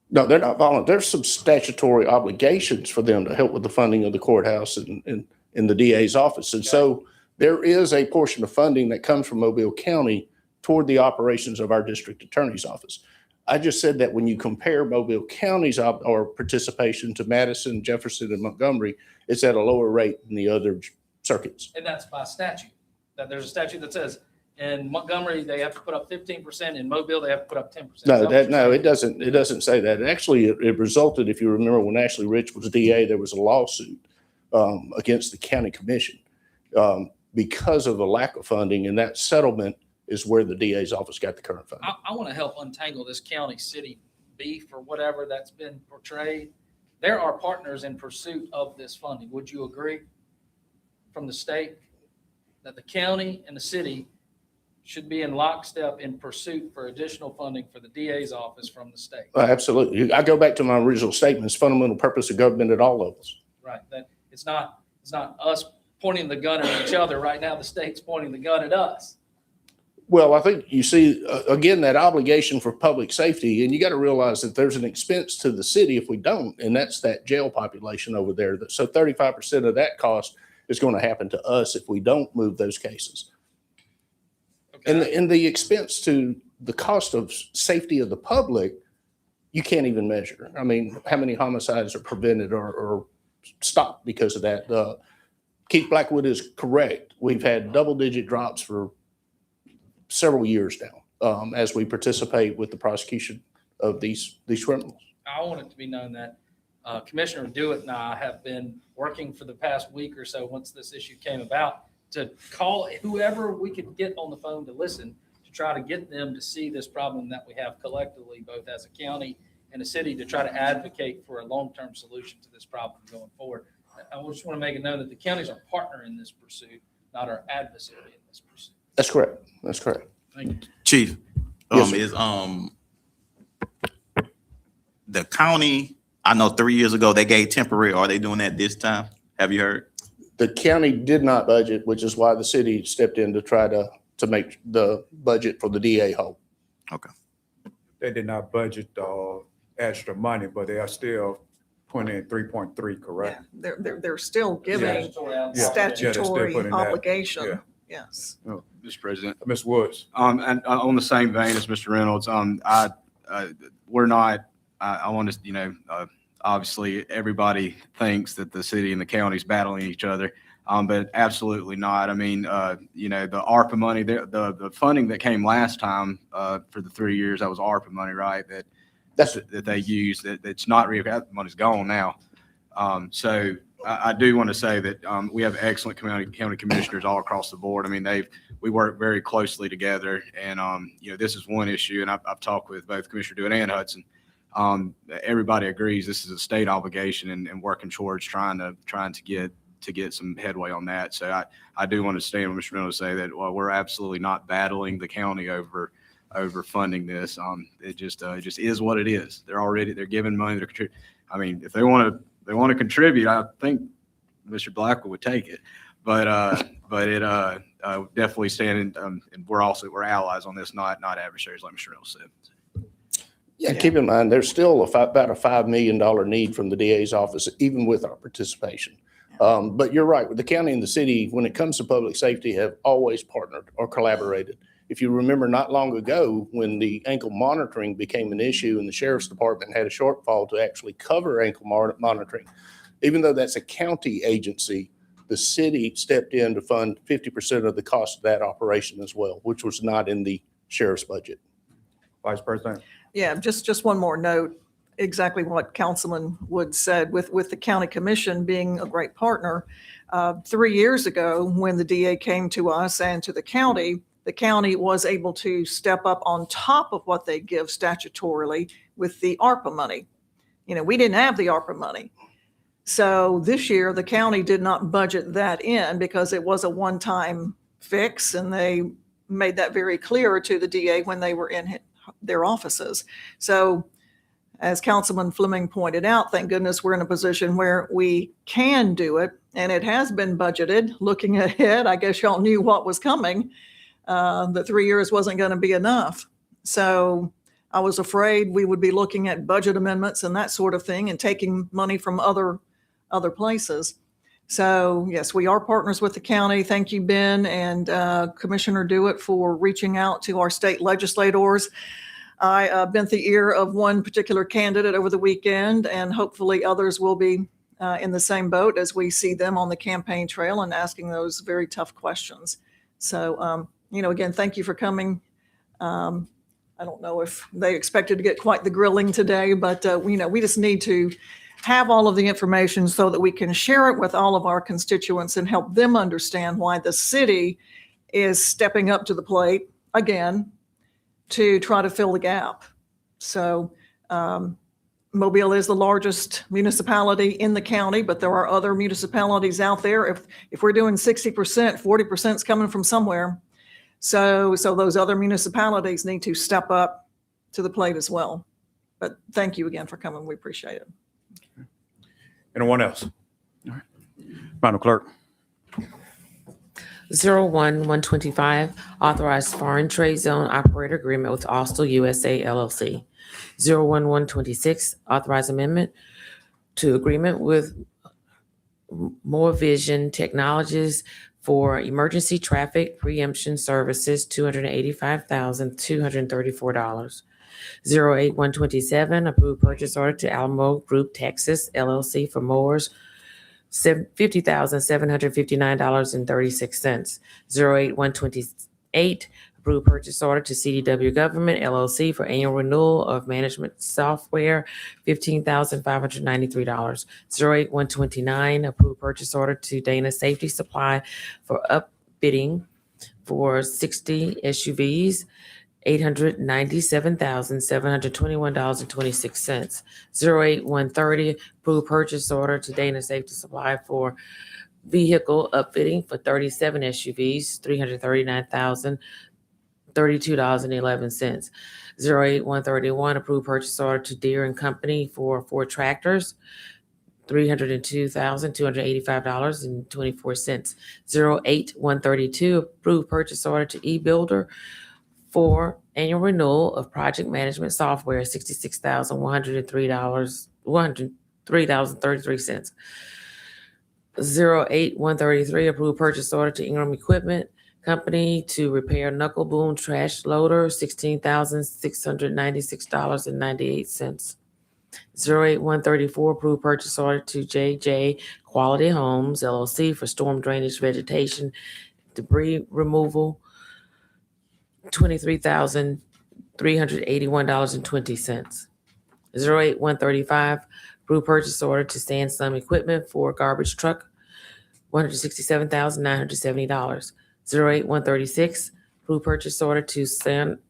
No, they're not voluntary. There's some statutory obligations for them to help with the funding of the courthouse and in the DA's office. And so there is a portion of funding that comes from Mobile County toward the operations of our district attorney's office. I just said that when you compare Mobile County's or participation to Madison, Jefferson, and Montgomery, it's at a lower rate than the other circuits. And that's by statute. That there's a statute that says in Montgomery, they have to put up 15%. In Mobile, they have to put up 10%. No, it doesn't say that. Actually, it resulted, if you remember, when Ashley Rich was DA, there was a lawsuit against the county commission because of the lack of funding, and that settlement is where the DA's office got the current funding. I want to help untangle this county city beef or whatever that's been portrayed. There are partners in pursuit of this funding. Would you agree from the state that the county and the city should be in lockstep in pursuit for additional funding for the DA's office from the state? Absolutely. I go back to my original statement. It's fundamental purpose of government at all levels. Right. That it's not us pointing the gun at each other. Right now, the state's pointing the gun at us. Well, I think you see, again, that obligation for public safety, and you got to realize that there's an expense to the city if we don't, and that's that jail population over there. So 35% of that cost is going to happen to us if we don't move those cases. And the expense to the cost of safety of the public, you can't even measure. I mean, how many homicides are prevented or stopped because of that? Keith Blackwood is correct. We've had double-digit drops for several years now as we participate with the prosecution of these criminals. I want it to be known that Commissioner Dewitt and I have been working for the past week or so, once this issue came about, to call whoever we could get on the phone to listen, to try to get them to see this problem that we have collectively, both as a county and a city, to try to advocate for a long-term solution to this problem going forward. I just want to make it known that the county is our partner in this pursuit, not our adversary in this pursuit. That's correct. That's correct. Thank you. Chief, Yes, sir. is the county, I know 3 years ago they gave temporary, are they doing that this time? Have you heard? The county did not budget, which is why the city stepped in to try to make the budget for the DA whole. They did not budget extra money, but they are still putting in 3.3, correct? Yeah, they're still giving they're still statutory putting that, obligation. yeah. Yes. Mr. President. Ms. Woods? And on the same vein as Mr. Reynolds, we're not, I want to, obviously everybody thinks that the city and the county is battling each other, but absolutely not. I mean, the ARPA money, the funding that came last time for the 3 years, that was ARPA money, right? That they used, that's not, that money's gone now. So I do want to say that we have excellent county commissioners all across the board. I mean, we work very closely together, and this is one issue, and I've talked with both Commissioner Dewitt and Hudson. Everybody agrees this is a state obligation, and working towards trying to get some headway on that. So I do want to stand with Mr. Reynolds to say that we're absolutely not battling the county over funding this. It just is what it is. They're giving money to contribute. I mean, if they want to contribute, I think Mr. Blackwood would take it, but it definitely standing, and we're allies on this, not adversaries, like Mr. Reynolds said. Yeah, keep in mind, there's still about a $5 million need from the DA's office, even with our participation. But you're right, with the county and the city, when it comes to public safety, have always partnered or collaborated. If you remember not long ago, when the ankle monitoring became an issue and the sheriff's department had a shortfall to actually cover ankle monitoring, even though that's a county agency, the city stepped in to fund 50% of the cost of that operation as well, which was not in the sheriff's budget. Vice President? Yeah, just one more note, exactly what Councilman Wood said, with the county commission being a great partner. 3 years ago, when the DA came to us and to the county was able to step up on top of what they give statutorily with the ARPA money. We didn't have the ARPA money. So this year, the county did not budget that in because it was a one-time fix, and they made that very clear to the DA when they were in their offices. So as Councilman Fleming pointed out, thank goodness we're in a position where we can do it, and it has been budgeted. Looking ahead, I guess y'all knew what was coming. The 3 years wasn't going to be enough. So I was afraid we would be looking at budget amendments and that sort of thing and taking money from other places. So yes, we are partners with the county. Thank you, Ben and Commissioner Dewitt, for reaching out to our state legislators. I bent the ear of one particular candidate over the weekend, and hopefully others will be in the same boat as we see them on the campaign trail and asking those very tough questions. So, again, thank you for coming. I don't know if they expected to get quite the grilling today, but we just need to have all of the information so that we can share it with all of our constituents and help them understand why the city is stepping up to the plate again to try to fill the gap. So Mobile is the largest municipality in the county, but there are other municipalities out there. If we're doing 60%, 40% is coming from somewhere. So those other municipalities need to step up to the plate as well. But thank you again for coming. We appreciate it. Anyone else? All right. Madam Clerk? 01-125, authorized foreign trade zone operator agreement with Austell USA LLC. 01-126, authorized amendment to agreement with More Vision Technologies for emergency traffic preemption services, $285,234. 08-127, approved purchase order to Alamo Group Texas LLC for mowers, $50,759.36. 08-128, approved purchase order to CDW Government LLC for annual renewal of management software, $15,593. 08-129, approved purchase order to Dana Safety Supply for upfitting for 60 SUVs, $897,721.26. 08-130, approved purchase order to Dana Safety Supply for vehicle upfitting for 37 SUVs, $339,032.11. 08-131, approved purchase order to Deere and Company for 4 tractors, $302,285.24. 08-132, approved purchase order to eBuilder for annual renewal of project management software, $66,103.33. 08-133, approved purchase order to Ingram Equipment Company to repair knuckle boom trash loader, $16,696.98. 08-134, approved purchase order to JJ Quality Homes LLC for storm drainage vegetation debris removal, $23,381.20. 08-135, approved purchase order to Sandsum Equipment for garbage truck, $167,970. 08-136, approved purchase order to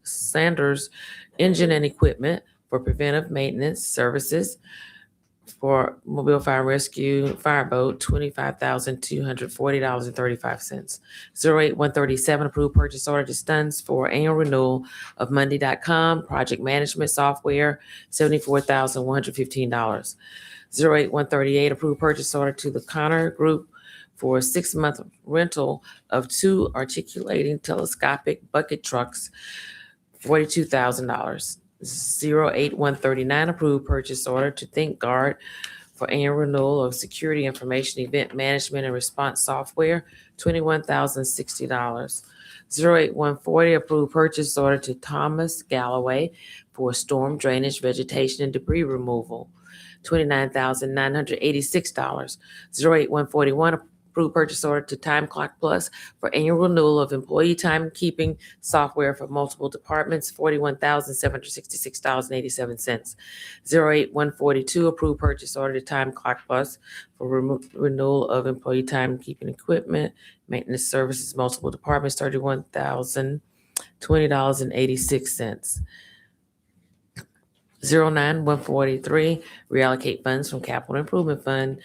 Sanders Engine and Equipment for preventive maintenance services for Mobile Fire Rescue Fireboat, $25,240.35. 08-137, approved purchase order to Stunts for annual renewal of Monday.com project management software, $74,115. 08-138, approved purchase order to the Connor Group for a 6-month rental of 2 articulating telescopic bucket trucks, $42,000. 08-139, approved purchase order to ThinkGuard for annual renewal of security information event management and response software, $21,060. 08-140, approved purchase order to Thomas Galloway for storm drainage vegetation and debris removal, $29,986. 08-141, approved purchase order to Time Clock Plus for annual renewal of employee timekeeping software for multiple departments, $41,766.87. 08-142, approved purchase order to Time Clock Plus for renewal of employee timekeeping equipment, maintenance services, multiple departments, $31,020.86. 09-143, reallocate funds from capital improvement fund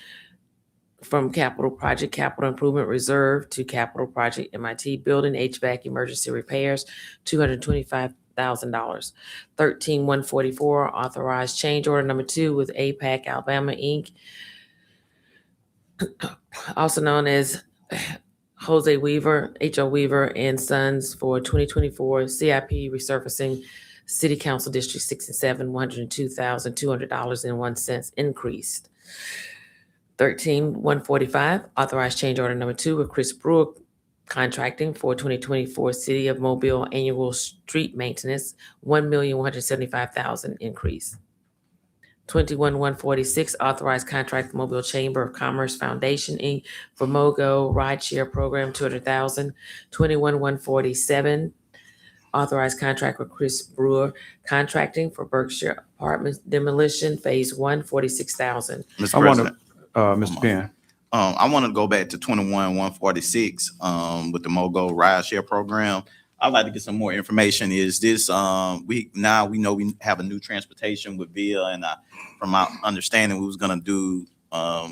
from capital project capital improvement reserve to capital project MIT building HVAC emergency repairs, $225,000. 13-144, authorized change order number 2 with APAC Alabama Inc., also known as Jose Weaver, H.O. Weaver and Sons for 2024 CIP resurfacing City Council District 6 and 7, $102,200.01 increased. 13-145, authorized change order number 2 with Chris Brewer Contracting for 2024 City of Mobile annual street maintenance, $1,175,000 increase. 21-146, authorized contract with Mobile Chamber of Commerce Foundation Inc. for MOGO rideshare program, $200,000. 21-147, authorized contract with Chris Brewer Contracting for Berkshire Apartments demolition phase 1, $46,000. Mr. I want President. to, Mr. Penn, I want to go back to 21-146 with the MOGO ride share program. I'd like to get some more information. Is this we know we have a new transportation with VIA, and from my understanding, we was gonna do I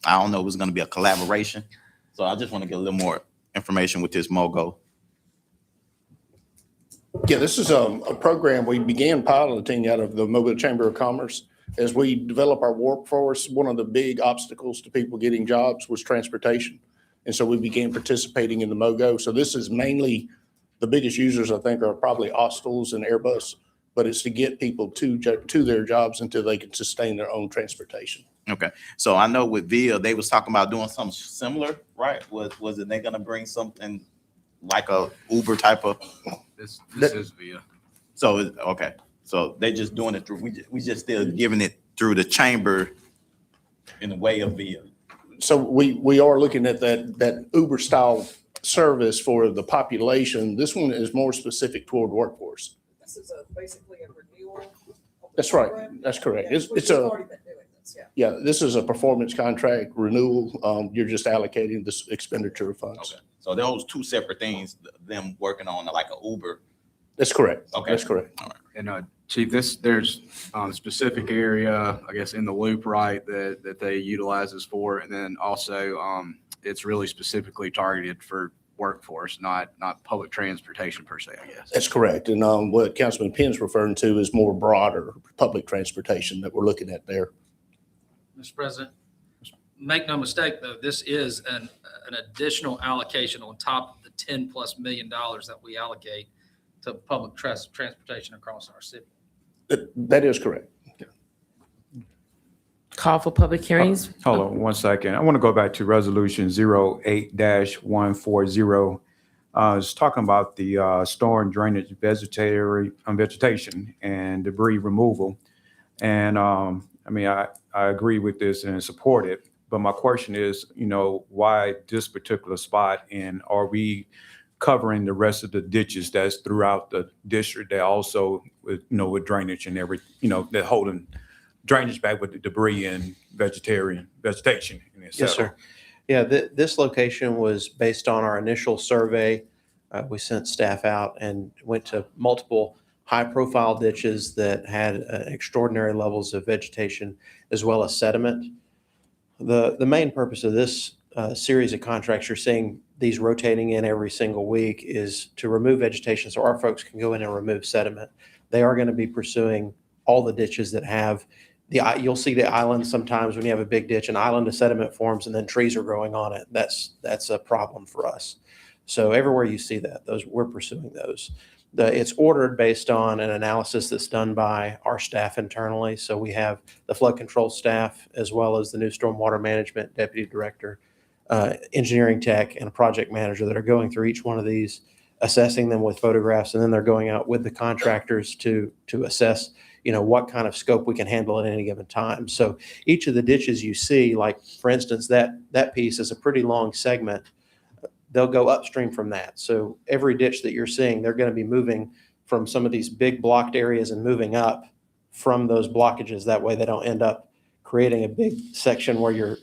don't know, it was gonna be a collaboration. So I just want to get a little more information with this MOGO. Yeah, this is a program we began piloting out of the Mobile Chamber of Commerce. As we develop our workforce, one of the big obstacles to people getting jobs was transportation. And so we began participating in the MOGO. So this is mainly, the biggest users, I think, are probably Hostels and Airbus, but it's to get people to their jobs until they can sustain their own transportation. Okay, so I know with VIA, they was talking about doing something similar, right? Was it they gonna bring something like a Uber type of? This That- is via. So, okay, so they just doing it through, we just still giving it through the chamber in the way of VIA. So we are looking at that Uber style service for the population. This one is more specific toward workforce. This is basically a renewal. That's right. That's correct. It's a, yeah, this is a performance contract renewal. You're just allocating this expenditure of funds. Okay, so those two separate things, them working on like a Uber. That's correct. Okay. That's correct. And Chief, there's specific area, I guess, in the loop, right, that they utilize this for. And then also it's really specifically targeted for workforce, not public transportation per se, I guess. That's correct. And what Councilman Penn's referring to is more broader public transportation that we're looking at there. Mr. President, make no mistake, though, this is an additional allocation on top of the $10+ million that we allocate to public transportation across our city. That is correct. Call for public hearings. Hold on one second. I want to go back to resolution 08-140. It's talking about the storm drainage vegetation and debris removal. And I mean, I agree with this and support it. But my question is, why this particular spot? And are we covering the rest of the ditches that's throughout the district that also, with drainage and that holding drainage back with the debris and vegetation in itself? Yes, sir. Yeah, this location was based on our initial survey. We sent staff out and went to multiple high-profile ditches that had extraordinary levels of vegetation as well as sediment. The main purpose of this series of contracts you're seeing these rotating in every single week is to remove vegetation so our folks can go in and remove sediment. They are going to be pursuing all the ditches that have you'll see the island sometimes when you have a big ditch, an island of sediment forms and then trees are growing on it. That's a problem for us. So everywhere you see that, we're pursuing those. It's ordered based on an analysis that's done by our staff internally. So we have the flood control staff as well as the new stormwater management deputy director, engineering tech, and a project manager that are going through each one of these, assessing them with photographs, and then they're going out with the contractors to assess what kind of scope we can handle at any given time. So each of the ditches you see, like for instance, that piece is a pretty long segment. They'll go upstream from that. So every ditch that you're seeing, they're going to be moving from some of these big blocked areas and moving up from those blockages. That way they don't end up creating a big section where you're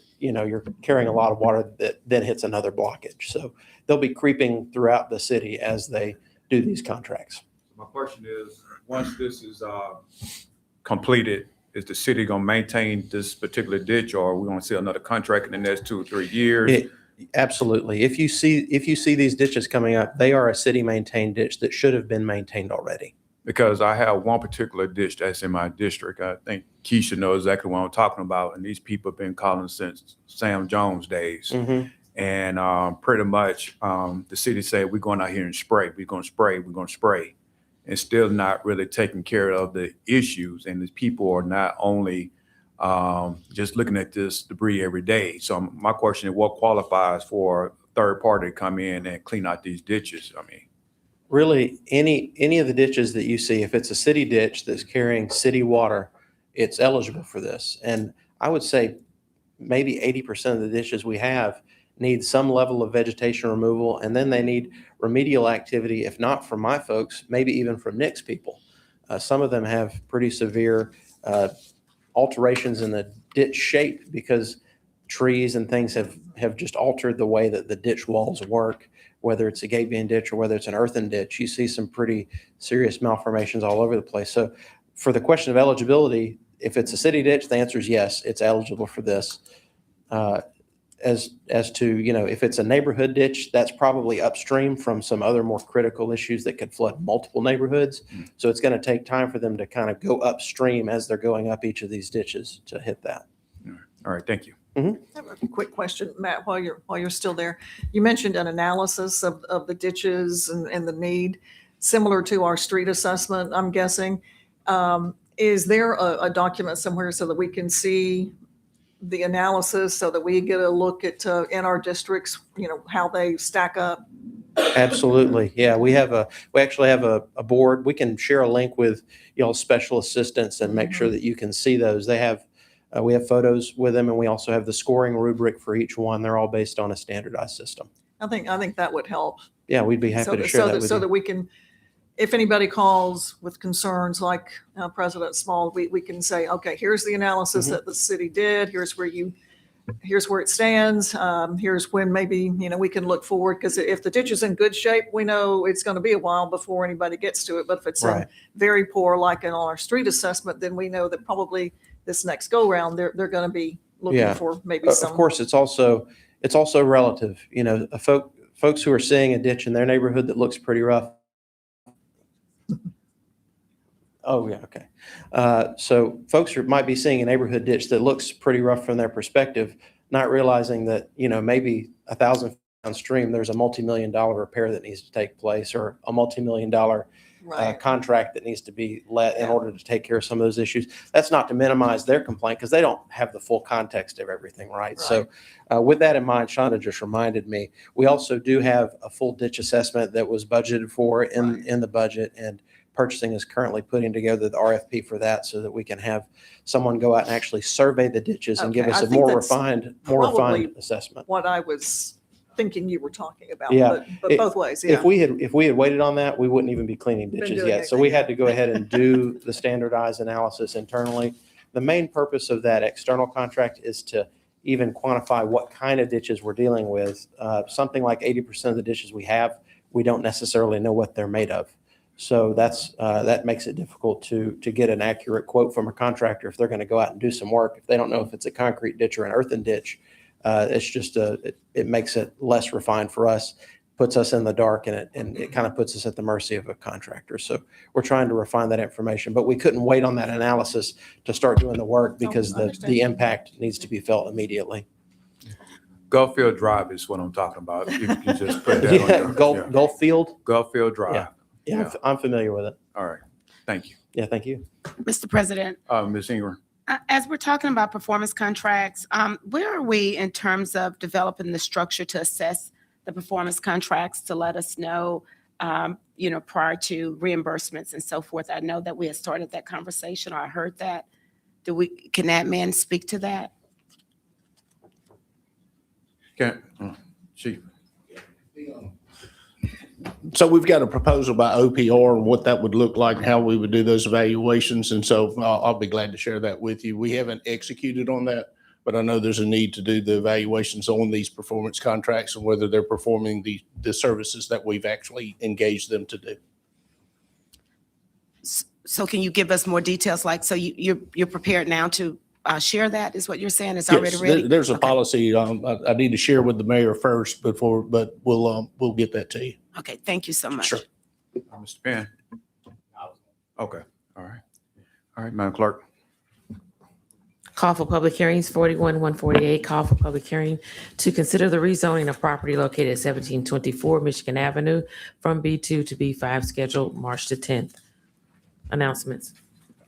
carrying a lot of water that then hits another blockage. So they'll be creeping throughout the city as they do these contracts. My question is, once this is completed, is the city going to maintain this particular ditch, or are we going to see another contract in the next 2 or 3 years? Absolutely. If you see these ditches coming up, they are a city maintained ditch that should have been maintained already. Because I have one particular ditch that's in my district. I think Keisha knows exactly what I'm talking about. And these people have been calling since Sam Jones days. Mm-hmm. And pretty much the city said, we're going out here and spray. We're going to spray. And still not really taking care of the issues. And the people are not only just looking at this debris every day. So my question is, what qualifies for a third party to come in and clean out these ditches? I mean, really, any of the ditches that you see, if it's a city ditch that's carrying city water, it's eligible for this. And I would say maybe 80% of the ditches we have need some level of vegetation removal, and then they need remedial activity, if not from my folks, maybe even from Nick's people. Some of them have pretty severe alterations in the ditch shape because trees and things have just altered the way that the ditch walls work, whether it's a gate beam ditch or whether it's an earthen ditch. You see some pretty serious malformations all over the place. So for the question of eligibility, if it's a city ditch, the answer is yes, it's eligible for this. As to, if it's a neighborhood ditch, that's probably upstream from some other more critical issues that could flood multiple neighborhoods. So it's going to take time for them to kind of go upstream as they're going up each of these ditches to hit that. all right, thank you. I have a quick question, Matt, while you're still there. You mentioned an analysis of the ditches and the need, similar to our street assessment, I'm guessing. Is there a document somewhere so that we can see the analysis so that we get a look at, in our districts, how they stack up? Absolutely. Yeah, we actually have a board. We can share a link with y'all special assistants and make sure that you can see those. We have photos with them, and we also have the scoring rubric for each one. They're all based on a standardized system. I think that would help. Yeah, we'd be happy to share that with So you. that we can, if anybody calls with concerns like President Small, we can say, okay, here's the analysis that the city did. Here's where it stands. Here's when maybe, we can look forward. Because if the ditch is in good shape, we know it's going to be a while before anybody gets to it. But if it's in Right. very poor, like in our street assessment, then we know that probably this next go round, they're going to be looking Yeah. for maybe Of some. course, it's also relative. Folks who are seeing a ditch in their neighborhood that looks pretty rough. Oh, yeah, okay. So folks might be seeing a neighborhood ditch that looks pretty rough from their perspective, not realizing that, maybe 1,000 feet downstream, there's a multi-million-dollar repair that needs to take place, or a multi-million-dollar Right. contract that needs to be let in order to take care of some of those issues. That's not to minimize their complaint, because they don't have the full context of everything, right? So with that in mind, Shonda just reminded me, we also do have a full ditch assessment that was budgeted for in the budget, and purchasing is currently putting together the RFP for that so that we can have someone go out and actually survey the ditches and give Okay, us I a think more that's refined probably assessment. What I was thinking you were talking about. Yeah. But both ways, yeah. If we had waited on that, we wouldn't even be cleaning Been ditches doing yet. So anything we yet. had to go ahead and do the standardized analysis internally. The main purpose of that external contract is to even quantify what kind of ditches we're dealing with. Something like 80% of the ditches we have, we don't necessarily know what they're made of. So that makes it difficult to get an accurate quote from a contractor if they're going to go out and do some work. If they don't know if it's a concrete ditch or an earthen ditch, it's just it makes it less refined for us, puts us in the dark, and it kind of puts us at the mercy of a contractor. So we're trying to refine that information, but we couldn't wait on that analysis to start doing the work because I understand. the impact needs to be felt immediately. Gulffield Drive is what I'm talking about. You can just put that on Yeah, your. Gulf Field. Gulffield Drive. Yeah, I'm familiar with it. All right. Thank you. Yeah, thank you. Mr. President, Ms. Ingram. as we're talking about performance contracts, where are we in terms of developing the structure to assess the performance contracts to let us know, prior to reimbursements and so forth? I know that we had started that conversation, or I heard that. Can that man speak to that? Chief. So we've got a proposal by OPR and what that would look like, how we would do those evaluations. And so I'll be glad to share that with you. We haven't executed on that, but I know there's a need to do the evaluations on these performance contracts and whether they're performing the services that we've actually engaged them to do. So can you give us more details? Like, so you're prepared now to share that, is what you're saying? It's already Yes, ready? there's a Okay. policy. I need to share with the mayor first but we'll get that to you. Okay, thank you so much. Sure. Mr. Penn. Okay. All right. All right, Madam Clerk. Call for public hearings, 41-148, call for public hearing to consider the rezoning of property located at 1724 Michigan Avenue from B2 to B5, scheduled March the 10th. Announcements.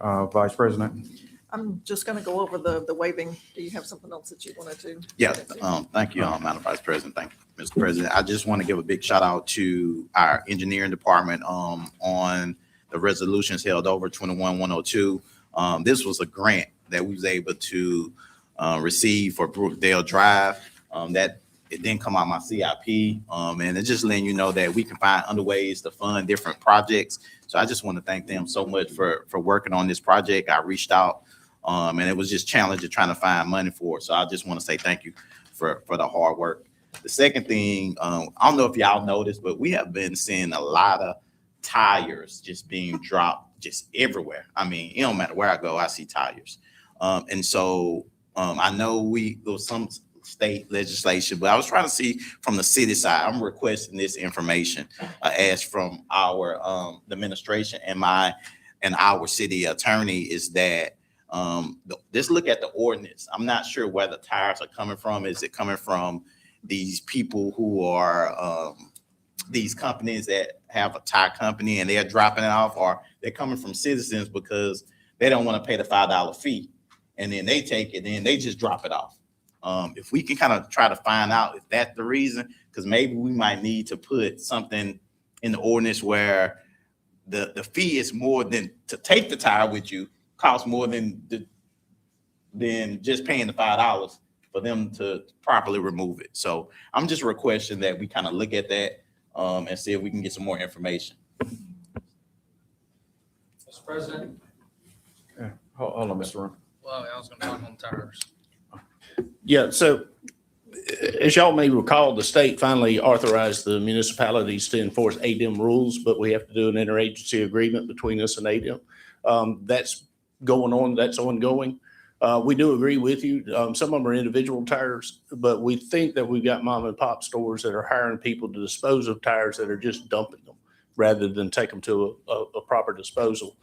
Vice President. I'm just going to go over the waiving. Do you have something else that you wanted to? Yeah, thank you, Madam Vice President. Thank you, Mr. President. I just want to give a big shout out to our engineering department on the resolutions held over 21-102. This was a grant that we was able to receive for Brookdale Drive. That it didn't come out my CIP, and it's just letting you know that we can find other ways to fund different projects. So I just want to thank them so much for working on this project. I reached out. And it was just challenging trying to find money for it. So I just want to say thank you for the hard work. The second thing, I don't know if y'all noticed, but we have been seeing a lot of tires just being dropped just everywhere. I mean, it don't matter where I go, I see tires. And so I know there was some state legislation, but I was trying to see from the city side. I'm requesting this information as from our the administration and our city attorney is that Just look at the ordinance. I'm not sure where the tires are coming from. Is it coming from these people who are, these companies that have a tire company and they're dropping it off, or they're coming from citizens because they don't want to pay the $5 fee, and then they take it and they just drop it off. If we can kind of try to find out if that's the reason, because maybe we might need to put something in the ordinance where the fee is more than to take the tire with you, costs more than just paying the $5 for them to properly remove it. So I'm just requesting that we kind of look at that and see if we can get some more information. Mr. President, Hold on, Mr. Rum. well, I was gonna talk on tires. Yeah, so as y'all may recall, the state finally authorized the municipalities to enforce ADEM rules, but we have to do an interagency agreement between us and ADEM. That's going on, that's ongoing. We do agree with you. Some of them are individual tires, but we think that we've got mom and pop stores that are hiring people to dispose of tires that are just dumping them rather than take them to a proper disposal.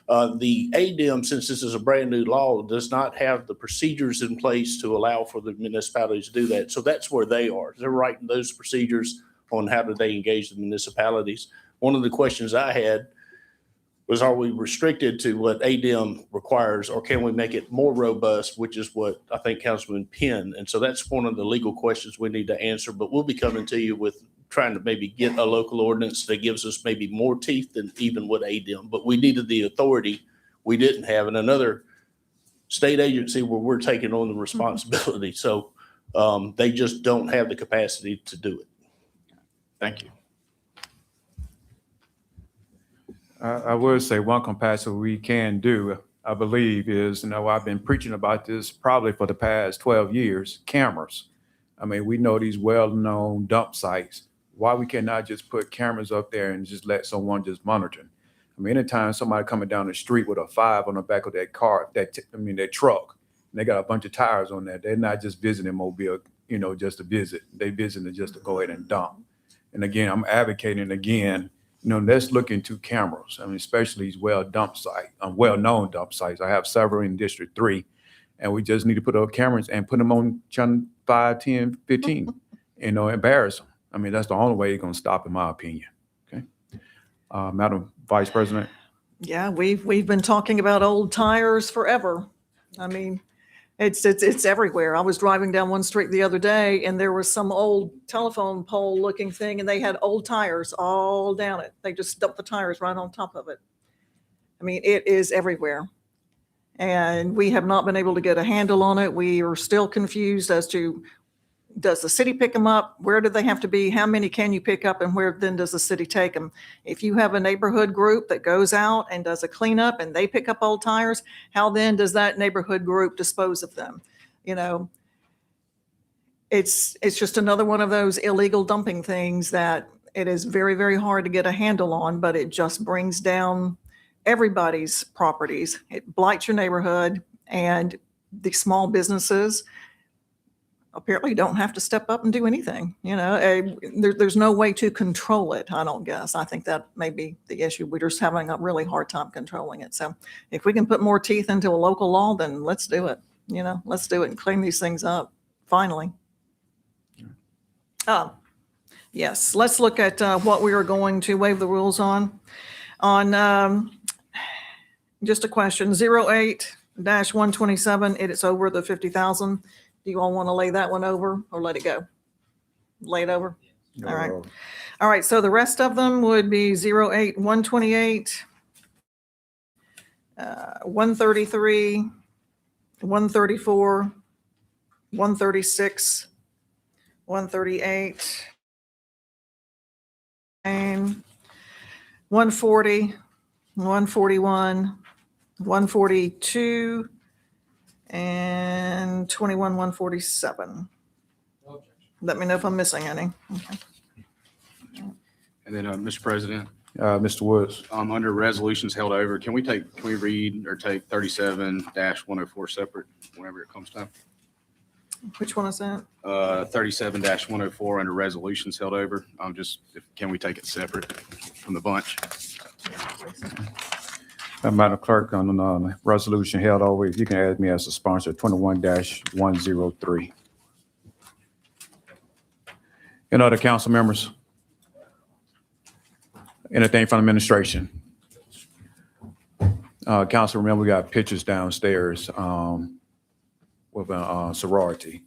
The ADEM, since this is a brand new law, does not have the procedures in place to allow for the municipalities to do that. So that's where they are. They're writing those procedures on how do they engage the municipalities. One of the questions I had was, are we restricted to what ADEM requires, or can we make it more robust, which is what I think Councilman Penn. And so that's one of the legal questions we need to answer, but we'll be coming to you with trying to maybe get a local ordinance that gives us maybe more teeth than even what ADEM, but we needed the authority we didn't have in another state agency where we're taking on the responsibility. So they just don't have the capacity to do it. Thank you. I would say one comparison we can do, I believe, is, I've been preaching about this probably for the past 12 years, cameras. I mean, we know these well-known dump sites. Why we cannot just put cameras up there and just let someone just monitor? I mean, anytime somebody coming down the street with a 5 on the back of that car, their truck, and they got a bunch of tires on there, they're not just visiting Mobile, just to visit. They visiting just to go ahead and dump. And again, I'm advocating again, let's look into cameras. I mean, especially these well-known dump sites. I have several in District 3, and we just need to put up cameras and put them on channel 5, 10, 15, embarrass them. I mean, that's the only way you're going to stop, in my opinion. Okay. Madam Vice President. Yeah, we've been talking about old tires forever. I mean, it's everywhere. I was driving down one street the other day and there was some old telephone pole looking thing and they had old tires all down it. They just dumped the tires right on top of it. I mean, it is everywhere. And we have not been able to get a handle on it. We are still confused as to, does the city pick them up? Where do they have to be? How many can you pick up? And where then does the city take them? If you have a neighborhood group that goes out and does a cleanup and they pick up old tires, how then does that neighborhood group dispose of them? It's just another one of those illegal dumping things that it is very, very hard to get a handle on, but it just brings down everybody's properties. It blights your neighborhood, and the small businesses apparently don't have to step up and do anything. There's no way to control it, I don't guess. I think that may be the issue. We're just having a really hard time controlling it. So if we can put more teeth into a local law, then let's do it. Let's do it and clean these things up, finally. Yes, let's look at what we are going to waive the rules on. Just a question, 08-127, it is over the 50,000. Do you all want to lay that one over or let it go? Lay it over? All right. All right, so the rest of them would be 08-128, 133, 134, 136, 138, and 140, 141, 142, and 21, 147. Let me know if I'm missing any. Okay. And then, Mr. President, Mr. Woods. under resolutions held over, can we read or take 37-104 separate whenever it comes time? Which one is that? 37-104 under resolutions held over. Can we take it separate from the bunch? Madam Clerk, on the resolution held over, if you can add me as a sponsor, 21-103. Any other council members? Anything from administration? Council, remember, we got pictures downstairs with a sorority.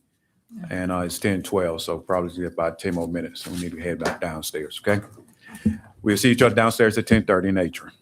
And it's 10:12, so probably about 10 more minutes. So we need to head back downstairs, okay? We'll see each other downstairs at 10:30 in Atrium.